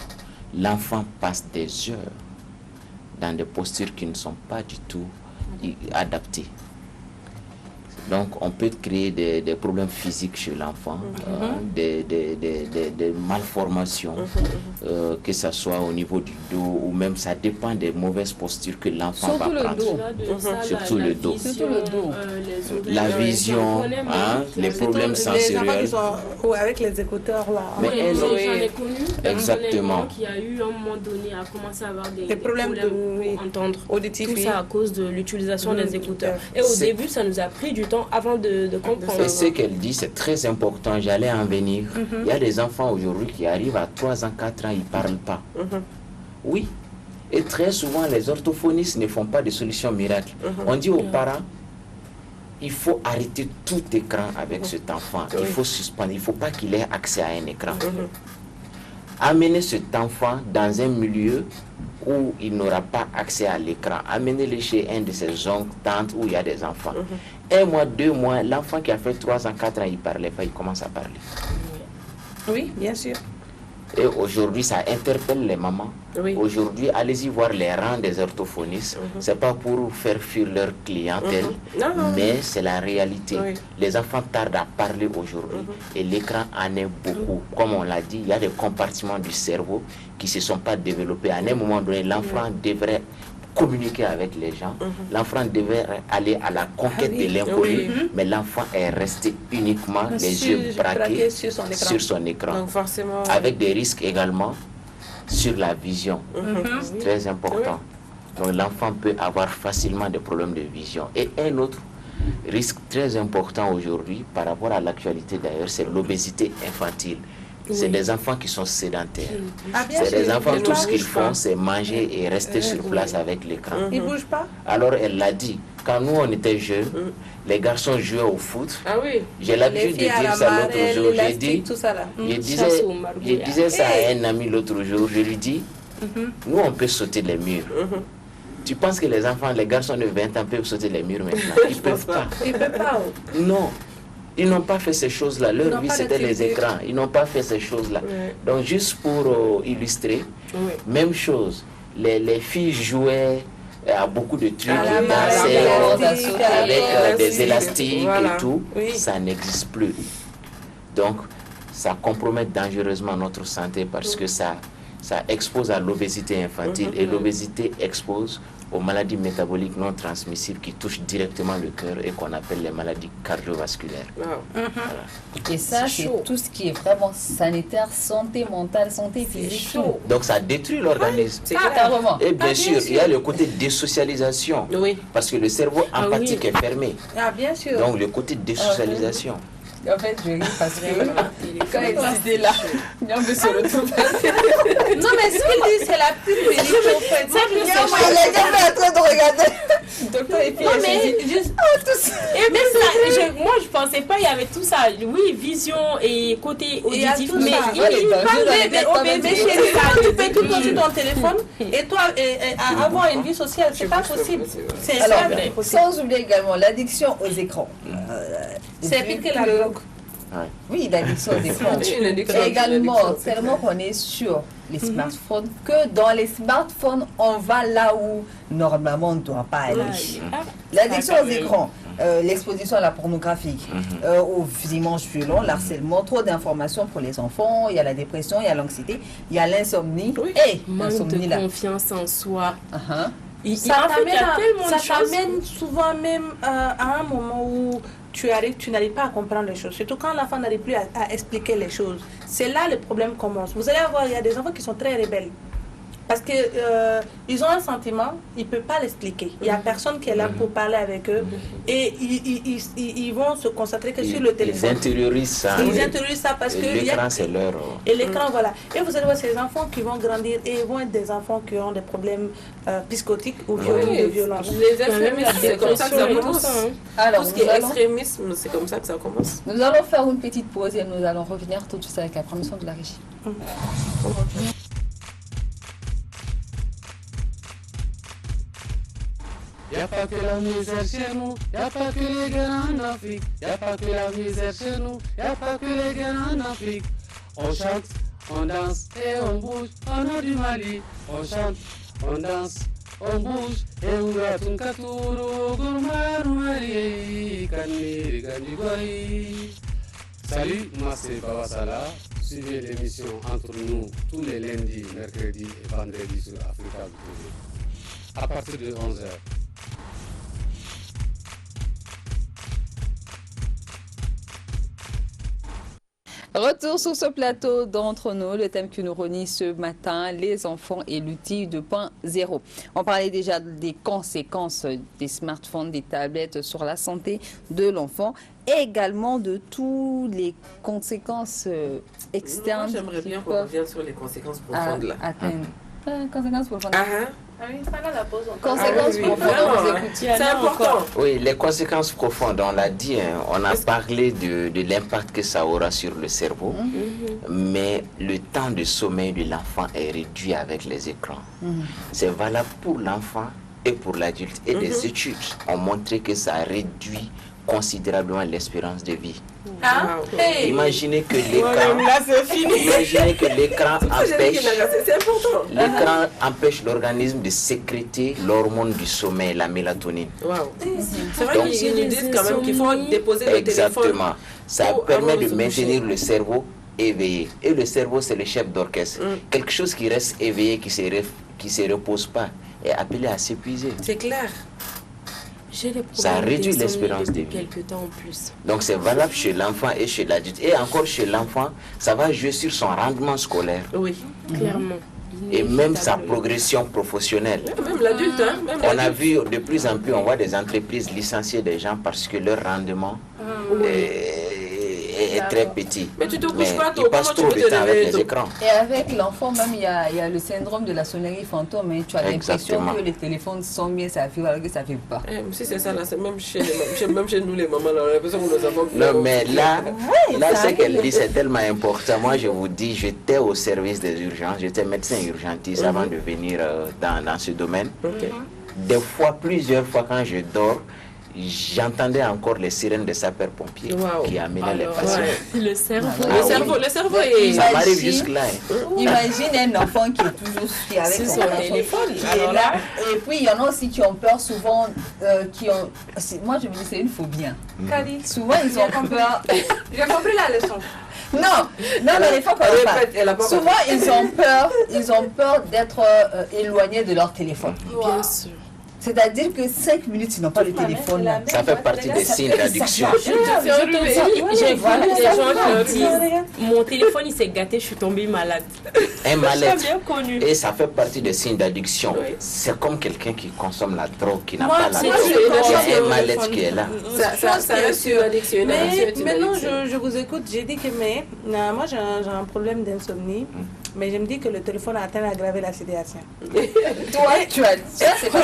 L'enfant passe des heures dans des postures qui ne sont pas du tout adaptées. Donc, on peut créer des problèmes physiques chez l'enfant, des malformations, que ce soit au niveau du dos, ou même ça dépend des mauvaises postures que l'enfant va prendre. Surtout le dos. La vision, les problèmes sensoriels. Les enfants qui sont avec les écouteurs là. Mais j'en ai connu exactement. Qui a eu à un moment donné à commencer à avoir des problèmes pour entendre. Auditifs. Tout ça à cause de l'utilisation des écouteurs. Et au début, ça nous a pris du temps avant de comprendre. Et ce qu'elle dit, c'est très important, j'allais en venir. Il y a des enfants aujourd'hui qui arrivent à 3 ans, 4 ans, ils ne parlent pas. Oui. Et très souvent, les orthophonistes ne font pas de solution miracle. On dit aux parents, il faut arrêter tout écran avec cet enfant. Il faut suspendre, il ne faut pas qu'il ait accès à un écran. Amener cet enfant dans un milieu où il n'aura pas accès à l'écran. Amenez-le chez un de ses oncles, tantes, où il y a des enfants. 1 mois, 2 mois, l'enfant qui a fait 3 ans, 4 ans, il ne parlait pas, il commence à parler. Oui, bien sûr. Et aujourd'hui, ça interpelle les mamans. Aujourd'hui, allez-y voir les rangs des orthophonistes. Ce n'est pas pour faire fuir leur clientèle, mais c'est la réalité. Les enfants tardent à parler aujourd'hui et l'écran en est beaucoup. Comme on l'a dit, il y a des compartiments du cerveau qui ne se sont pas développés. À un moment donné, l'enfant devrait communiquer avec les gens. L'enfant devait aller à la conquête de l'inconnu, mais l'enfant est resté uniquement les yeux braqués sur son écran. Donc forcément, avec des risques également sur la vision. C'est très important. Donc l'enfant peut avoir facilement des problèmes de vision. Et un autre risque très important aujourd'hui, par rapport à l'actualité d'ailleurs, c'est l'obésité infantile. C'est des enfants qui sont sédentaires. C'est des enfants, tout ce qu'ils font, c'est manger et rester sur place avec l'écran. Ils ne bougent pas. Alors elle l'a dit, quand nous on était jeunes, les garçons jouaient au foot. J'ai l'habitude de dire ça l'autre jour. Je disais ça à un ami l'autre jour. Je lui dis, nous on peut sauter les murs. Tu penses que les enfants, les garçons de 20 ans peuvent sauter les murs maintenant? Ils ne peuvent pas. Ils ne peuvent pas. Non. Ils n'ont pas fait ces choses-là. Leur vie, c'était les écrans. Ils n'ont pas fait ces choses-là. Donc, juste pour illustrer, même chose. Les filles jouaient à beaucoup de trucs, dansaient avec des élastiques et tout. Ça n'existe plus. Donc, ça compromet dangereusement notre santé parce que ça expose à l'obésité infantile. Et l'obésité expose aux maladies métaboliques non transmissibles qui touchent directement le cœur et qu'on appelle les maladies cardiovasculaires. Voilà. Et ça, c'est tout ce qui est vraiment sanitaire, santé mentale, santé physique. Donc ça détruit l'organisme. Carrément. Et bien sûr, il y a le côté désocialisation. Parce que le cerveau empathique est fermé. Bien sûr. Donc le côté désocialisation. En fait, je ris parce que quand il était là, on peut se retrouver. Non, mais ce qu'il dit, c'est la pure vérité. Il est jamais en train de regarder. Docteur et puis non, mais juste. Moi, je pensais pas, il y avait tout ça. Oui, vision et côté auditif. Mais il parle au bébé chéri. Tu peux tout sur ton téléphone et toi, avoir une vie sociale, c'est pas possible. C'est sans oublier également l'addiction aux écrans. C'est pire que la drogue. Oui, l'addiction aux écrans. Et également, tellement qu'on est sur les smartphones, que dans les smartphones, on va là où normalement on ne doit pas aller. L'addiction aux écrans. l'exposition à la pornographie, aux images violentes, l'harcèlement, trop d'informations pour les enfants, il y a la dépression, il y a l'anxiété, il y a l'insomnie. Et manque de confiance en soi. Ça t'amène souvent même à un moment où tu n'arrives pas à comprendre les choses. Surtout quand l'enfant n'arrive plus à expliquer les choses. C'est là le problème commence. Vous allez voir, il y a des enfants qui sont très rebelles. Parce qu'ils ont un sentiment, ils ne peuvent pas l'expliquer. Il n'y a personne qui est là pour parler avec eux. Et ils vont se concentrer que sur le téléphone. Ils intériorisent ça. Ils intériorisent ça parce que... L'écran, c'est leur... Et l'écran, voilà. Et vous allez voir ces enfants qui vont grandir et vont être des enfants qui ont des problèmes psychotiques ou de violence. Les extrémistes, c'est comme ça que ça commence. Alors, tout ce qui est extrémisme, c'est comme ça que ça commence. Nous allons faire une petite pause et nous allons revenir tout de suite avec la permission de la régie. Y'a pas que la misère chez nous, y'a pas que les guerres en Afrique, y'a pas que la misère chez nous, y'a pas que les guerres en Afrique. On chante, on danse et on bouge, on a du Mali. On chante, on danse, on bouge et on a tout katuru, gourmaru mari, kaniri kandigoi. Salut, moi c'est Bawasala. Suivez l'émission Entre nous tous les lundis, mercredis et vendredis sur Africa TV. À partir de 11h. Retour sur ce plateau d'Entre nous, le thème que nous réunit ce matin, les enfants et l'outil 2.0. On parlait déjà des conséquences des smartphones, des tablettes sur la santé de l'enfant et également de toutes les conséquences externes. Moi, j'aimerais bien qu'on revienne sur les conséquences profondes là. Conséquences profondes. Conséquences profondes, c'est important. Oui, les conséquences profondes, on l'a dit, hein, on a parlé de l'impact que ça aura sur le cerveau, mais le temps de sommeil de l'enfant est réduit avec les écrans. C'est valable pour l'enfant et pour l'adulte. Et des études ont montré que ça réduit considérablement l'espérance de vie. Imaginez que l'écran empêche l'organisme de sécréter l'hormone du sommeil, la mélatonine. C'est vrai qu'ils nous disent quand même qu'il faut déposer le téléphone. Exactement. Ça permet de maintenir le cerveau éveillé. Et le cerveau, c'est le chef d'orchestre. Quelque chose qui reste éveillé, qui se repose pas, est appelé à s'épuiser. C'est clair. Ça réduit l'espérance de vie. Quelques temps en plus. Donc c'est valable chez l'enfant et chez l'adulte. Et encore chez l'enfant, ça va jouer sur son rendement scolaire. Oui, clairement. Et même sa progression professionnelle. Même l'adulte, hein. On a vu de plus en plus, on voit des entreprises licencier des gens parce que leur rendement est très petit. Mais tu te couches pas tôt, ils passent trop de temps avec les écrans. Et avec l'enfant même, il y a le syndrome de la sonnerie fantôme. Hein. Tu as l'impression que les téléphones sont bien, ça vibre alors que ça ne vibre pas. Si c'est ça, là, c'est même chez nous les mamans, là, on a l'impression que nos enfants... Non, mais là ce qu'elle dit, c'est tellement important. Moi, je vous dis, j'étais au service des urgences, j'étais médecin urgentiste avant de venir dans ce domaine. Des fois, plusieurs fois, quand je dors, j'entendais encore les sirènes de sapeurs-pompiers qui amenaient les patients. Le cerveau. Le cerveau est... Ça m'arrive jusque-là. Imagine un enfant qui est toujours avec son téléphone. Qui est là. Et puis, il y en a aussi qui ont peur souvent, moi, je me dis, c'est une phobie. Souvent, ils ont peur... J'ai compris la leçon. Non, mais il faut qu'on souvent, ils ont peur d'être éloignés de leur téléphone. Bien sûr. C'est-à-dire que 5 minutes, ils n'ont pas le téléphone là. Ça fait partie des signes d'addiction. J'ai vu des gens qui disent mon téléphone il s'est gâté, je suis tombée malade. Un mal-être. Bien connu. Et ça fait partie des signes d'addiction. C'est comme quelqu'un qui consomme la drogue, qui n'a pas la drogue. Il y a un mal-être qui est là. Ça reste une addiction. Mais maintenant, je vous écoute. J'ai dit que moi, j'ai un problème d'insomnie. Mais je me dis que le téléphone a atteint à aggraver la situation. Toi, tu as c'est pas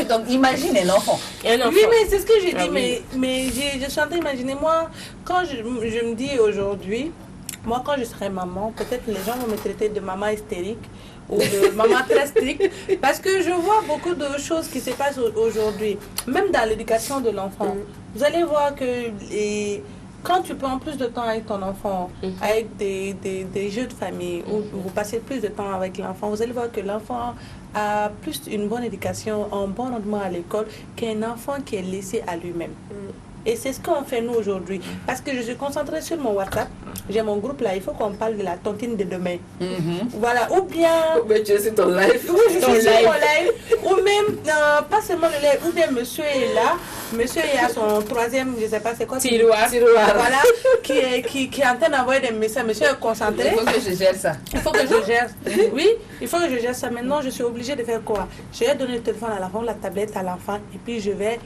donc imagine un enfant. Oui, mais c'est ce que j'ai dit. Mais je suis en train d'imaginer, moi, quand je me dis aujourd'hui, moi, quand je serai maman, peut-être les gens vont me traiter de maman hystérique ou de maman très stricte. Parce que je vois beaucoup de choses qui se passent aujourd'hui, même dans l'éducation de l'enfant. Vous allez voir que quand tu prends plus de temps avec ton enfant, avec des jeux de famille, où vous passez plus de temps avec l'enfant, vous allez voir que l'enfant a plus une bonne éducation, un bon rendement à l'école qu'un enfant qui est laissé à lui-même. Et c'est ce qu'on fait nous aujourd'hui. Parce que je suis concentrée sur mon WhatsApp. J'ai mon groupe là, il faut qu'on parle de la tontine de demain. Voilà, ou bien... Mais tu es sur ton live. Oui, je suis sur mon live. Ou même, pas seulement le live, ou bien monsieur est là. Monsieur est à son troisième, je ne sais pas c'est quoi. Tiroir. Voilà, qui est en train d'envoyer des messages. Monsieur est concentré. Il faut que je gère ça. Il faut que je gère. Oui, il faut que je gère ça. Maintenant, je suis obligée de faire quoi? Je vais donner le téléphone à l'enfant, la tablette à l'enfant, et puis je vais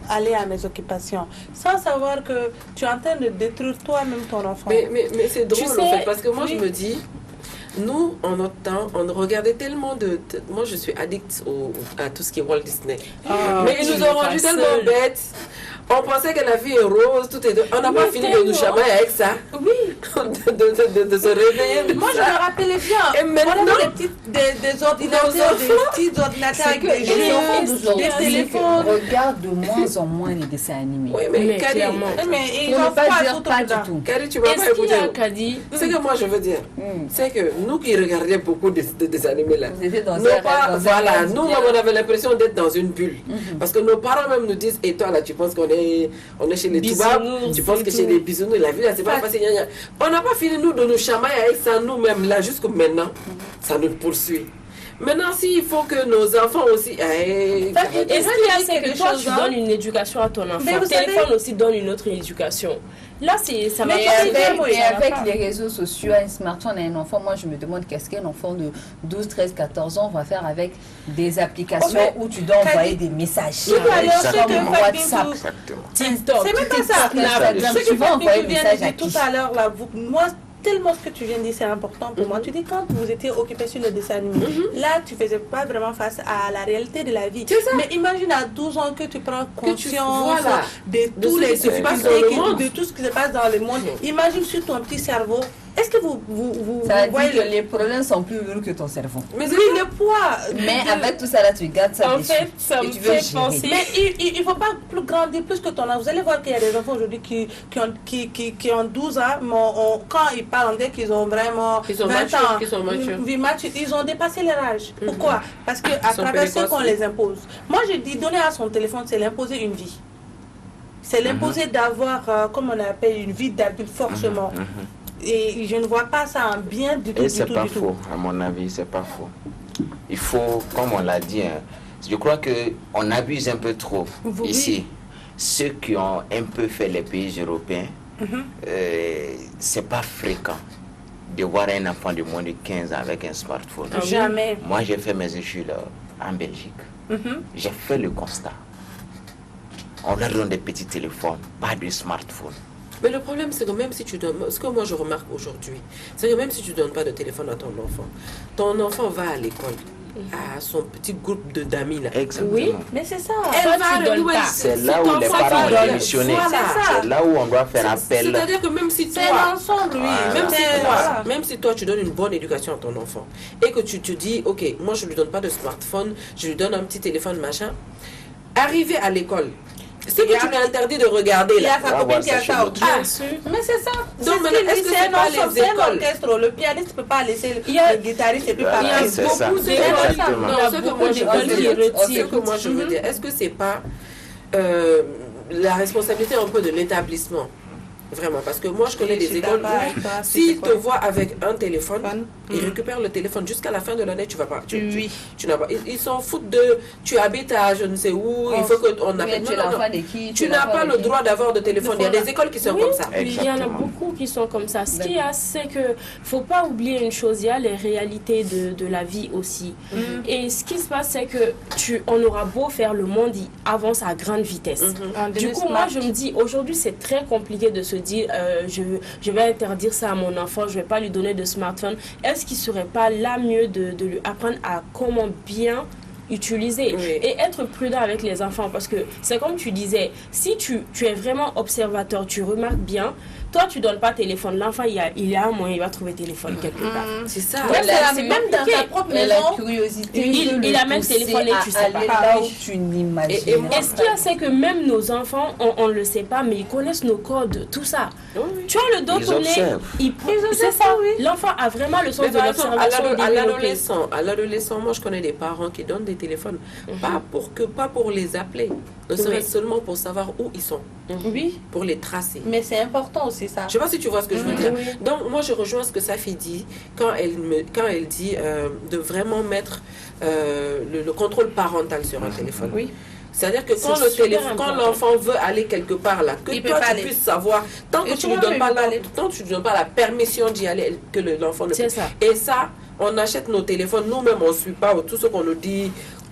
aller à mes occupations, sans savoir que tu es en train de détruire toi-même ton enfant. Mais c'est drôle en fait, parce que moi je me dis, nous, en notre temps, on regardait tellement moi, je suis addict à tout ce qui est Walt Disney. Mais ils nous ont rendus tellement bêtes. On pensait que la vie est rose, tout est... On n'a pas fini de nous chamailler avec ça. Oui. de se réveiller. Moi, je me rappelais bien. Et maintenant, des ordinateurs, des petits ordinateurs avec des jeux, des téléphones. Regarde de moins en moins les dessins animés. Oui, mais clairement. Mais ils Pour n'ont ne pas pas dire tout pas le temps. du tout. Kari, tu vas pas écouter. Ce que moi je veux dire, c'est que nous qui regardions beaucoup de dessins animés là, voilà, nous on avait l'impression d'être dans une bulle. Parce que nos parents même nous disent, et toi là tu penses qu'on est chez les Toubabs, tu penses que chez les bisounours, la vie là c'est pas facile. On n'a pas fini nous de nous chamailler avec ça nous-mêmes là jusqu'à maintenant, ça nous poursuit. Maintenant, s'il faut que nos enfants aussi... Et ce qu'il y a, c'est que toi, tu donnes une éducation à ton enfant. Le téléphone aussi donne une autre éducation. Là, ça m'a avec les réseaux sociaux, un smartphone et un enfant, moi, je me demande qu'est-ce qu'un enfant de 12, 13, 14 ans va faire avec des applications où tu dois envoyer des messages. Comme WhatsApp, TikTok. C'est même pas ça. Ce que tu vas envoyer des messages à tout à l'heure, là, moi, tellement ce que tu viens de dire, c'est important pour moi. Tu dis quand vous étiez occupé sur le dessin animé, là, tu ne faisais pas vraiment face à la réalité de la vie. Mais imagine à 12 ans que tu prends conscience de tout ce qui se passe dans le monde. Imagine sur ton petit cerveau. Est-ce que vous voyez que les problèmes sont plus lourds que ton cerveau? Mais oui, le poids. Mais avec tout ça là, tu gardes ça. En fait, ça me fait penser. Mais il ne faut pas plus grandir plus que ton âge. Vous allez voir qu'il y a des enfants aujourd'hui qui ont 12 ans, mais quand ils parlent, dès qu'ils ont vraiment 20 ans, ils ont dépassé leur âge. Pourquoi? Parce qu'à travers ce qu'on les impose. Moi, je dis, donner à son téléphone, c'est l'imposer une vie. C'est l'imposer d'avoir, comme on appelle, une vie d'adulte forcément. Et je ne vois pas ça en bien du tout. Et c'est pas faux, à mon avis, c'est pas faux. Il faut, comme on l'a dit, je crois qu'on abuse un peu trop ici. Ceux qui ont un peu fait les pays européens, c'est pas fréquent de voir un enfant de moins de 15 ans avec un smartphone. Jamais. Moi, j'ai fait mes études en Belgique. J'ai fait le constat. On leur donne des petits téléphones, pas de smartphone. Mais le problème, c'est que même si tu donnes, ce que moi je remarque aujourd'hui, c'est que même si tu ne donnes pas de téléphone à ton enfant va à l'école, à son petit groupe d'amis là. Exactement. Oui, mais c'est ça. C'est là où les parents doivent missionner. C'est là où on doit faire appel. C'est-à-dire que même si toi, même si toi tu donnes une bonne éducation à ton enfant et que tu te dis, ok, moi je lui donne pas de smartphone, je lui donne un petit téléphone machin, arriver à l'école. C'est que tu lui as interdit de regarder là. Il y a sa copine qui a ça au pied. Mais c'est ça. Donc maintenant, est-ce que c'est pas les écoles? Le pianiste ne peut pas laisser le guitariste et puis parler. Il y a beaucoup d'écoles. Non, ce que moi je veux dire, est-ce que c'est pas la responsabilité un peu de l'établissement? Vraiment, parce que moi je connais des écoles où s'ils te voient avec un téléphone, ils récupèrent le téléphone jusqu'à la fin de l'année, tu vas pas. Tu n'as pas. Ils s'en foutent de. Tu habites à je ne sais où, il faut qu'on appelle. Tu n'as pas le droit d'avoir de téléphone. Il y a des écoles qui sont comme ça. Il y en a beaucoup qui sont comme ça. Ce qu'il y a, c'est que faut pas oublier une chose, il y a les réalités de la vie aussi. Et ce qui se passe, c'est que on aura beau faire, le monde il avance à grande vitesse. Du coup, moi je me dis, aujourd'hui c'est très compliqué de se dire je vais interdire ça à mon enfant, je vais pas lui donner de smartphone. Est-ce qu'il serait pas là mieux de lui apprendre à comment bien utiliser et être prudent avec les enfants, parce que c'est comme tu disais, si tu es vraiment observateur, tu remarques bien, Toi, tu donnes pas téléphone. L'enfant, il y a un moyen, il va trouver téléphone quelque part. C'est ça. C'est même dans ta propre Mais la maison. curiosité, il a même téléphoné, tu sais pas. Là où tu n'imagines Et ce qu'il y a, c'est que même nos enfants, on le sait pas, mais ils connaissent nos codes, tout ça. Oui. Tu as le dos tourné, c'est ça. L'enfant a vraiment le sens de l'observation. À l'adolescent, moi je connais des parents qui donnent des téléphones, pas pour les appeler, ne serait-ce seulement pour savoir où ils sont. Oui. Pour les tracer. Mais c'est important aussi ça. Je sais pas si tu vois ce que je veux dire. Donc moi je rejoins ce que Safi dit quand elle dit de vraiment mettre le contrôle parental sur un téléphone. Oui. C'est-à-dire que quand l'enfant veut aller quelque part là, que toi tu puisses savoir, tant que tu ne donnes pas la permission d'y aller, que l'enfant ne peut. Ça. Et ça, on achète nos téléphones, nous-mêmes on ne suit pas tout ce qu'on nous dit.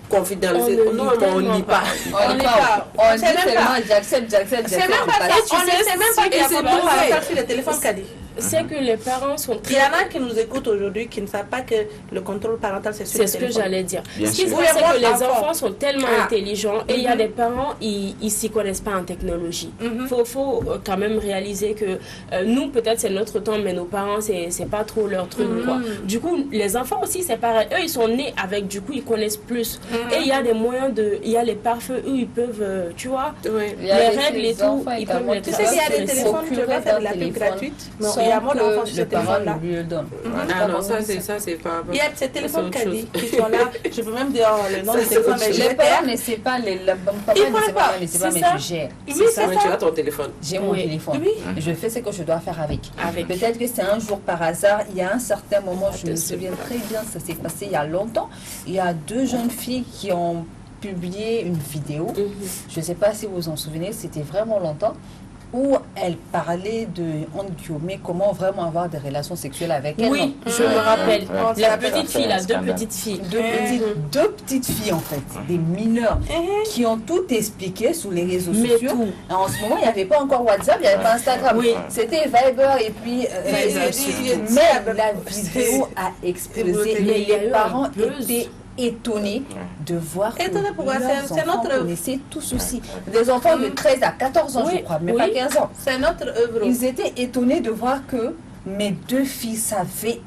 Confidentiel, nous-mêmes on ne lit pas. On dit seulement j'accepte. C'est même pas ça. On ne sait même pas qu'il y a beaucoup parental sur le téléphone qu'a dit. C'est que les parents sont très... Il y en a qui nous écoutent aujourd'hui qui ne savent pas que le contrôle parental c'est sur le téléphone. C'est ce que j'allais dire. Bien Ce qui se sûr. passe, c'est que les enfants sont tellement intelligents et il y a des parents, ils ne s'y connaissent pas en technologie. Il faut quand même réaliser que nous, peut-être c'est notre temps, mais nos parents, c'est pas trop leur truc. Quoi. Du coup, les enfants aussi, c'est pareil. Eux, ils sont nés avec, du coup, ils connaissent plus. Et il y a des moyens il y a les pare-feux où ils peuvent, tu vois, les règles et tout, ils peuvent les Tu sais qu'il y a des téléphones, tu vas faire de la pub gratuite. Il y a mon enfant sur ce téléphone-là. lui le donne. Ah non, ça c'est pas... Il y a ces téléphones qui sont là. Je peux même dire le nom du téléphone. Les parents ne savent pas, les parents ne savent pas, mais tu gères. Oui, c'est ça. Tu as ton téléphone. J'ai mon téléphone. Oui. Je fais ce que je dois faire avec. Peut-être que c'est un jour par hasard. Il y a un certain moment, je me souviens très bien, ça s'est passé il y a longtemps. Il y a 2 jeunes filles qui ont publié une vidéo. Je ne sais pas si vous vous en souvenez, c'était vraiment longtemps. Où elle parlait de comment vraiment avoir des relations sexuelles avec elle. Oui, je me rappelle. La petite fille, là, 2 petites filles. Deux petites filles, en fait, des mineurs, qui ont tout expliqué sur les réseaux sociaux. En ce moment, il n'y avait pas encore WhatsApp, il n'y avait pas Instagram. C'était Viber et puis... mais la vidéo a explosé. Mais les parents étaient étonnés de voir que leurs enfants connaissaient tout ceci. Des enfants de 13 à 14 ans, je crois, mais pas 15 ans. C'est notre œuvre. Ils étaient étonnés de voir que mes 2 filles savaient.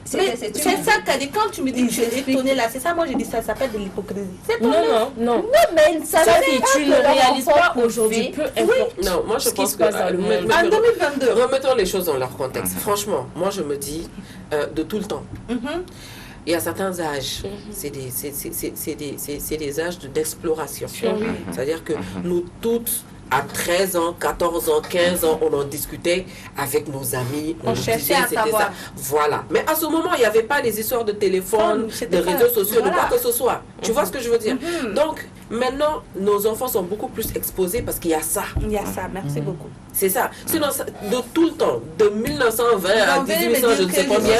C'est ça qu'a dit. Quand tu me dis que tu es étonnée là, c'est ça, moi j'ai dit ça s'appelle de l'hypocrisie. C'est ton non, mais ça tu ne réalises pas aujourd'hui, peu importe. Non, moi je pense que en 2022, remettons les choses dans leur contexte. Franchement, moi je me dis de tout le temps. Il y a certains âges, c'est des âges d'exploration. C'est-à-dire que nous toutes, à 13 ans, 14 ans, 15 ans, on en discutait avec nos amis. On cherchait à savoir. Ça. Voilà. Mais à ce moment, il n'y avait pas les histoires de téléphone, de réseaux sociaux, de quoi que ce soit. Tu vois ce que je veux dire? Donc, maintenant, nos enfants sont beaucoup plus exposés parce qu'il y a ça. Il y a ça, merci beaucoup. C'est ça. Sinon, de tout le temps, de 1920 à 1800, je ne sais pas combien,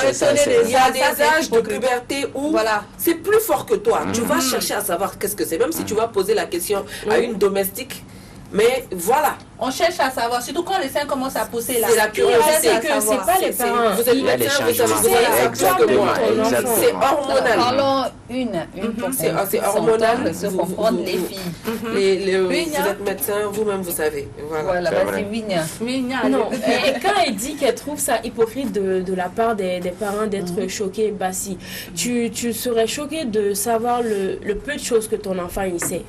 il y a des âges de puberté où c'est plus fort que toi. Tu vas chercher à savoir qu'est-ce que c'est. Même si tu vas poser la question à une domestique, mais voilà. On cherche à savoir, surtout quand les seins commencent à pousser là. C'est la curiosité. C'est que c'est pas les parents. Vous êtes médecin, vous savez exactement. C'est hormonal. Parlons c'est hormonal. Se comprendre les filles. Vous êtes médecin, vous-même vous savez. Voilà, vas-y, Winia. Non, et quand elle dit qu'elle trouve ça hypocrite de la part des parents d'être choqués, bah si, tu serais choqué de savoir le peu de choses que ton enfant il sait.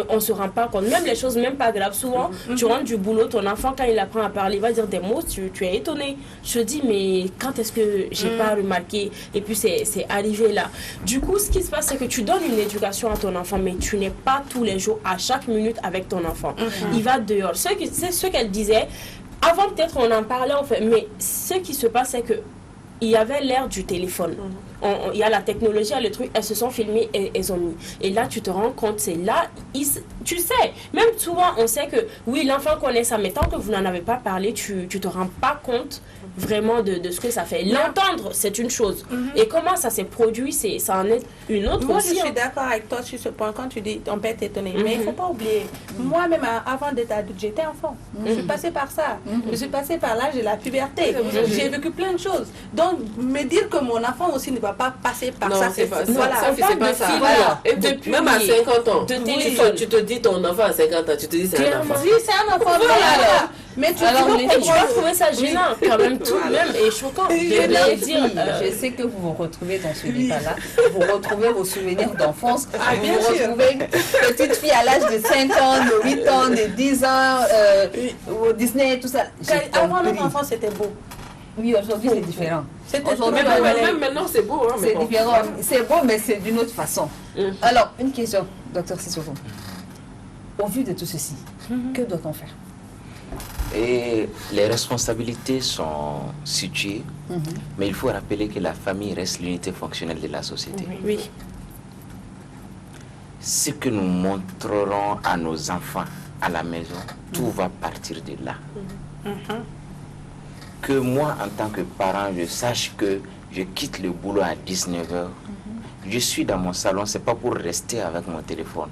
On ne se rend pas compte, même les choses même pas graves. Souvent, tu rentres du boulot, ton enfant, quand il apprend à parler, il va dire des mots, tu es étonné. Je te dis, mais quand est-ce que j'ai pas remarqué? Et puis, c'est arrivé là. Du coup, ce qui se passe, c'est que tu donnes une éducation à ton enfant, mais tu n'es pas tous les jours, à chaque minute, avec ton enfant. Il va dehors. C'est ce qu'elle disait. Avant, peut-être, on en parlait, en fait, mais ce qui se passe, c'est que il y avait l'ère du téléphone. Il y a la technologie, il y a le truc, elles se sont filmées et elles ont mis. Et là, tu te rends compte, c'est là, tu sais, même souvent, on sait que, oui, l'enfant connaît ça, mais tant que vous n'en avez pas parlé, tu te rends pas compte vraiment de ce que ça fait. L'entendre, c'est une chose. Et comment ça s'est produit, ça en est une autre moi, aussi. Moi, je suis d'accord avec toi sur ce point, quand tu dis, on peut être étonné. Mais il ne faut pas oublier, moi-même, avant d'être adulte, j'étais enfant. Je suis passée par ça. Je suis passée par l'âge de la puberté. J'ai vécu plein de choses. Donc, me dire que mon enfant aussi ne va pas passer par ça, c'est pas ça. Voilà. Et même à 50 ans, tu te dis ton enfant à 50 ans, tu te dis c'est un enfant. Oui, c'est un enfant. Mais tu vas trouver ça gênant quand même, tout de même, et choquant. Je sais que vous vous retrouvez dans ce livre-là, vous retrouvez vos souvenirs d'enfance, vous retrouvez une petite fille à l'âge de 5 ans, de 8 ans, de 10 ans, au Disney, tout ça. Avant notre enfance, c'était beau. Oui, aujourd'hui c'est différent. Aujourd'hui, même maintenant c'est beau. Hein, c'est différent. C'est beau, mais c'est d'une autre façon. Alors, une question, docteur Sissoko. Au vu de tout ceci, que doit-on faire? Et les responsabilités sont situées, mais il faut rappeler que la famille reste l'unité fonctionnelle de la société. Oui. Ce que nous montrerons à nos enfants à la maison, tout va partir de là. Que moi, en tant que parent, je sache que je quitte le boulot à 19h. Je suis dans mon salon, ce n'est pas pour rester avec mon téléphone.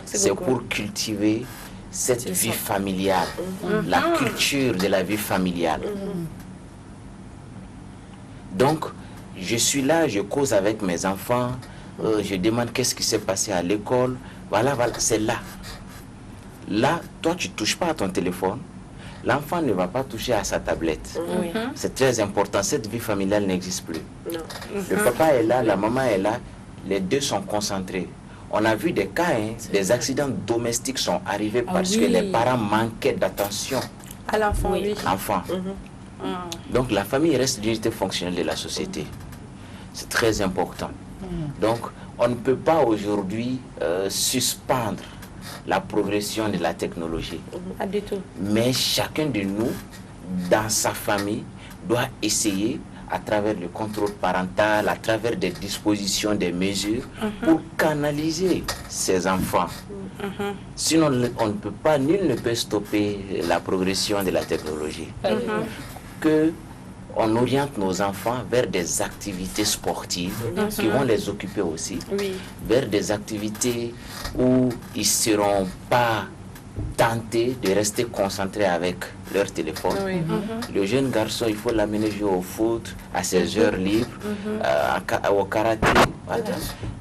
C'est pour cultiver cette vie familiale, la culture de la vie familiale. Donc, je suis là, je cause avec mes enfants, je demande qu'est-ce qui s'est passé à l'école. Voilà, c'est là. Là, toi, tu ne touches pas à ton téléphone. L'enfant ne va pas toucher à sa tablette. C'est très important. Cette vie familiale n'existe plus. Le papa est là, la maman est là. Les deux sont concentrés. On a vu des cas, des accidents domestiques sont arrivés parce que les parents manquaient d'attention à l'enfant. Donc la famille reste l'unité fonctionnelle de la société. C'est très important. Donc on ne peut pas aujourd'hui suspendre la progression de la technologie. Pas du tout. Mais chacun de nous, dans sa famille, doit essayer, à travers le contrôle parental, à travers des dispositions, des mesures, pour canaliser ses enfants. Sinon, on ne peut pas, nul ne peut stopper la progression de la technologie. Que on oriente nos enfants vers des activités sportives qui vont les occuper aussi, vers des activités où ils ne seront pas tentés de rester concentrés avec leur téléphone. Le jeune garçon, il faut l'amener jouer au foot, à ses heures libres, au karaté. Voilà.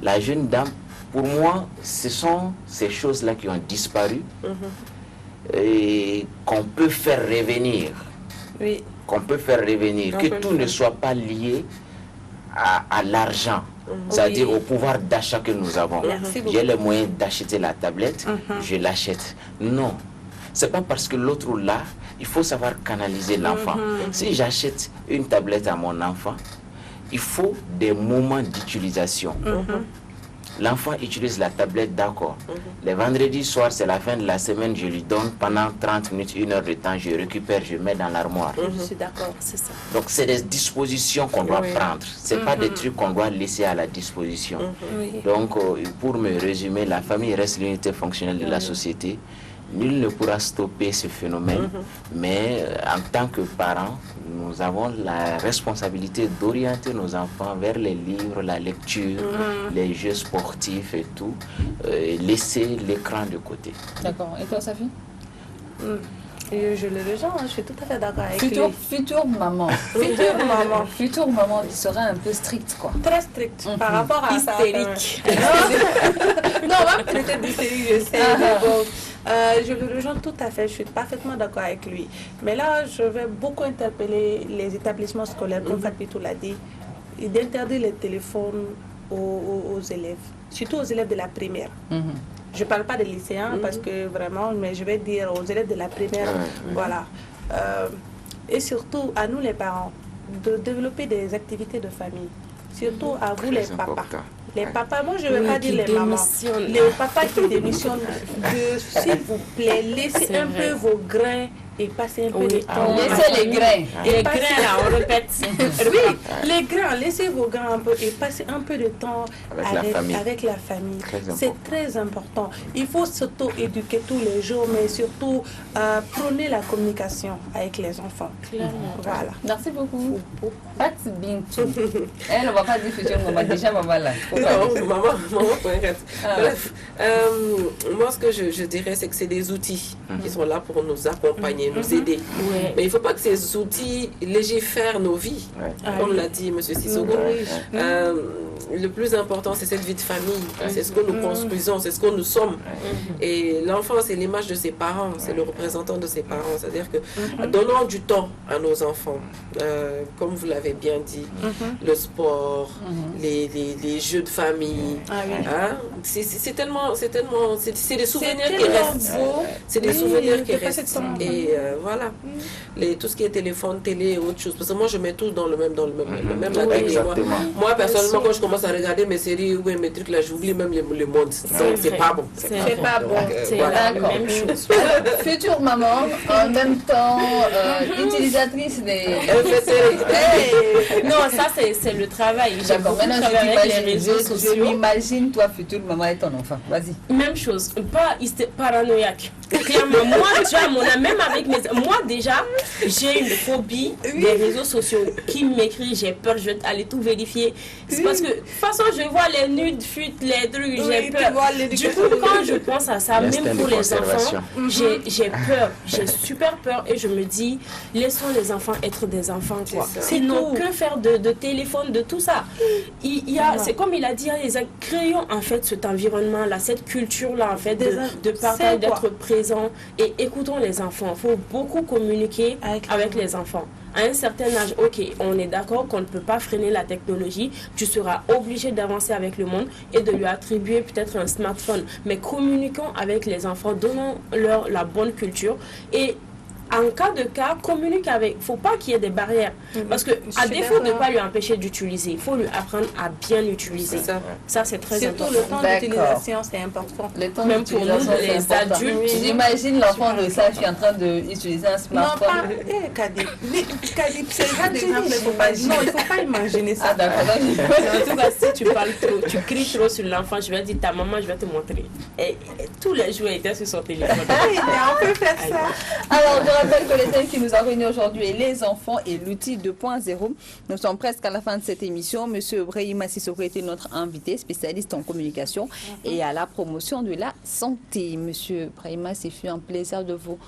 La jeune dame, pour moi, ce sont ces choses-là qui ont disparu et qu'on peut faire revenir. Qu'on peut faire revenir, que tout ne soit pas lié à l'argent, c'est-à-dire au pouvoir d'achat que nous avons. J'ai les moyens d'acheter la tablette, je l'achète. Non, c'est pas parce que l'autre l'a, il faut savoir canaliser l'enfant. Si j'achète une tablette à mon enfant, il faut des moments d'utilisation. L'enfant utilise la tablette, d'accord. Les vendredis soirs, c'est la fin de la semaine, je lui donne pendant 30 minutes, 1 heure de temps, je récupère, je mets dans l'armoire. Je suis d'accord, c'est ça. Donc, c'est des dispositions qu'on doit prendre. Ce n'est pas des trucs qu'on doit laisser à la disposition. Donc, pour me résumer, la famille reste l'unité fonctionnelle de la société. Nul ne pourra stopper ce phénomène, mais en tant que parents, nous avons la responsabilité d'orienter nos enfants vers les livres, la lecture, les jeux sportifs et tout, et laisser l'écran de côté. D'accord. Et toi, Safi? Je le rejoins, je suis tout à fait d'accord avec lui. Future maman. Future maman. Future maman qui sera un peu stricte, quoi. Très stricte par rapport à hystérique. Non, on va me traiter d'hystérique, je sais. Mais bon, je le rejoins tout à fait, je suis parfaitement d'accord avec lui. Mais là, je vais beaucoup interpeller les établissements scolaires, comme Fatou l'a dit, d'interdire les téléphones aux élèves, surtout aux élèves de la primaire. Je ne parle pas des lycéens parce que vraiment, mais je vais dire aux élèves de la primaire, voilà. Et surtout à nous les parents, de développer des activités de famille. Surtout à vous les papas. Les papas, moi je ne vais pas dire les mamans. Les papas qui démissionnent, s'il vous plaît, laissez un peu vos grains et passez un peu de temps. Laissez les grains. Les grains là, on répète. Oui, les grains, laissez vos grains un peu et passez un peu de temps avec la famille. C'est très important. Il faut s'auto-éduquer tous les jours, mais surtout prôner la communication avec les enfants. Clairement. Voilà. Merci beaucoup. Elle ne va pas dire futur maman, déjà maman là. Non, maman Bref, moi ce que je dirais, c'est que c'est des outils qui sont là pour nous accompagner, nous aider. Mais il ne faut pas que ces outils légifèrent nos vies, comme l'a dit M. Sissoko. le plus important, c'est cette vie de famille. C'est ce que nous construisons, c'est ce que nous sommes. Et l'enfant, c'est l'image de ses parents, c'est le représentant de ses parents. C'est-à-dire que donnons du temps à nos enfants, comme vous l'avez bien dit, le sport, les jeux de famille. Hein? C'est tellement, c'est des souvenirs qui restent. C'est des souvenirs qui restent. Et voilà, tout ce qui est téléphone, télé et autre chose. Parce que moi, je mets tout dans le même Moi, personnellement, quand je commence à regarder mes séries ou mes trucs là, j'oublie même les mondes. C'est pas bon. C'est pas bon. C'est la même chose. Future maman, en même temps utilisatrice des... Non, ça c'est le travail. D'accord, maintenant je m'imagine toi, future maman et ton enfant. Vas-y. Même chose, pas paranoïaque. Clairement, moi, tu vois, même avec moi déjà, j'ai une phobie des réseaux sociaux. Qui m'écrit, j'ai peur, je vais aller tout vérifier. C'est parce que, de toute façon, je vois les nudes, fuites, les trucs, j'ai peur. Du coup, quand je pense à ça, même pour les enfants, j'ai peur, j'ai super peur et je me dis, laissons les enfants être des enfants, quoi. Ils n'ont que faire de téléphone, de tout ça. C'est comme il a dit, créons en fait cet environnement-là, cette culture-là, en fait, de partage, d'être présent et écoutons les enfants. Il faut beaucoup communiquer avec les enfants. À un certain âge, ok, on est d'accord qu'on ne peut pas freiner la technologie, tu seras obligé d'avancer avec le monde et de lui attribuer peut-être un smartphone. Mais communiquons avec les enfants, donnons-leur la bonne culture et en cas de cas, communique avec. Il ne faut pas qu'il y ait des barrières. Parce que, à défaut de ne pas lui empêcher d'utiliser, il faut lui apprendre à bien utiliser. Ça c'est très important. Surtout le temps d'utilisation, c'est important. Même pour nous, les adultes. J'imagine l'enfant de ça qui est en train d'utiliser un smartphone. Non, pas. Kadib, c'est le genre d'exemple. Non, il ne faut pas imaginer ça. Ah, d'accord. En tout cas, si tu parles trop, tu cries trop sur l'enfant, je vais dire ta maman, je vais te montrer. Et tous les jours, il était sur son téléphone. On peut faire ça. Alors, je rappelle que le thème qui nous a réunis aujourd'hui est les enfants et l'outil 2.0. Nous sommes presque à la fin de cette émission. Monsieur Brahima Sissoko était notre invité, spécialiste en communication et à la promotion de la santé. Monsieur Brahima, c'est fut un plaisir de vous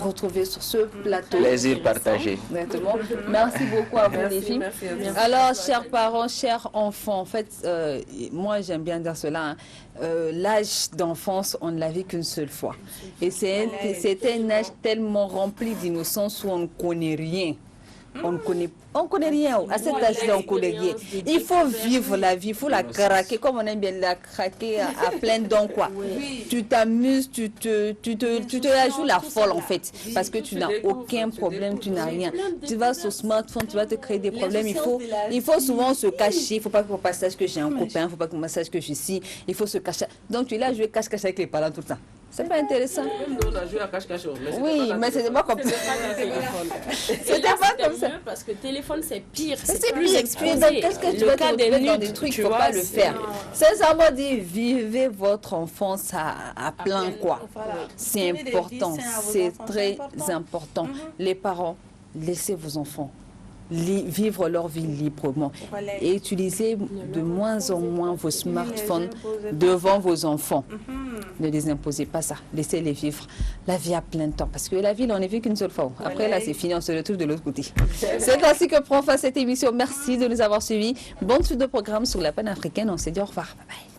retrouver sur ce plateau. Plaisir partagé. Exactement. Merci beaucoup à vous les filles. Merci. Alors, chers parents, chers enfants, en fait, moi j'aime bien dire cela, l'âge d'enfance, on ne l'a vu qu'une seule fois. Et c'était un âge tellement rempli d'innocence où on ne connaît rien. On ne connaît rien. À cet âge-là, on ne connaît rien. Il faut vivre la vie, il faut la craquer, comme on aime bien la craquer à plein dents, quoi. Tu t'amuses, tu te la joues la folle, en fait. Parce que tu n'as aucun problème, tu n'as rien. Tu vas sur smartphone, tu vas te créer des problèmes. Il faut souvent se cacher. Il ne faut pas que mon sache que j'ai un copain, il ne faut pas que mon sache que je suis ici. Il faut se cacher. Donc, tu l'as joué cache-cache avec les parents tout le temps. C'est pas intéressant. Même nous, on a joué à cache-cache. Oui, mais c'était pas comme ça. C'était pas comme ça. Parce que téléphone, c'est pire. C'est plus exposé. Qu'est-ce que tu vas te retrouver dans des trucs, il ne faut pas le faire. Sincèrement dit, vivez votre enfance à plein, quoi. C'est important. C'est très important. Les parents, laissez vos enfants vivre leur vie librement et utilisez de moins en moins vos smartphones devant vos enfants. Ne les imposez pas ça, laissez-les vivre la vie à plein temps parce que la vie, on n'est vu qu'une seule fois. Après là, c'est fini, on se retrouve de l'autre côté. C'est ainsi que prend fin cette émission. Merci de nous avoir suivis. Bonne suite de programme sur la panafricaine. On se dit au revoir. Bye bye.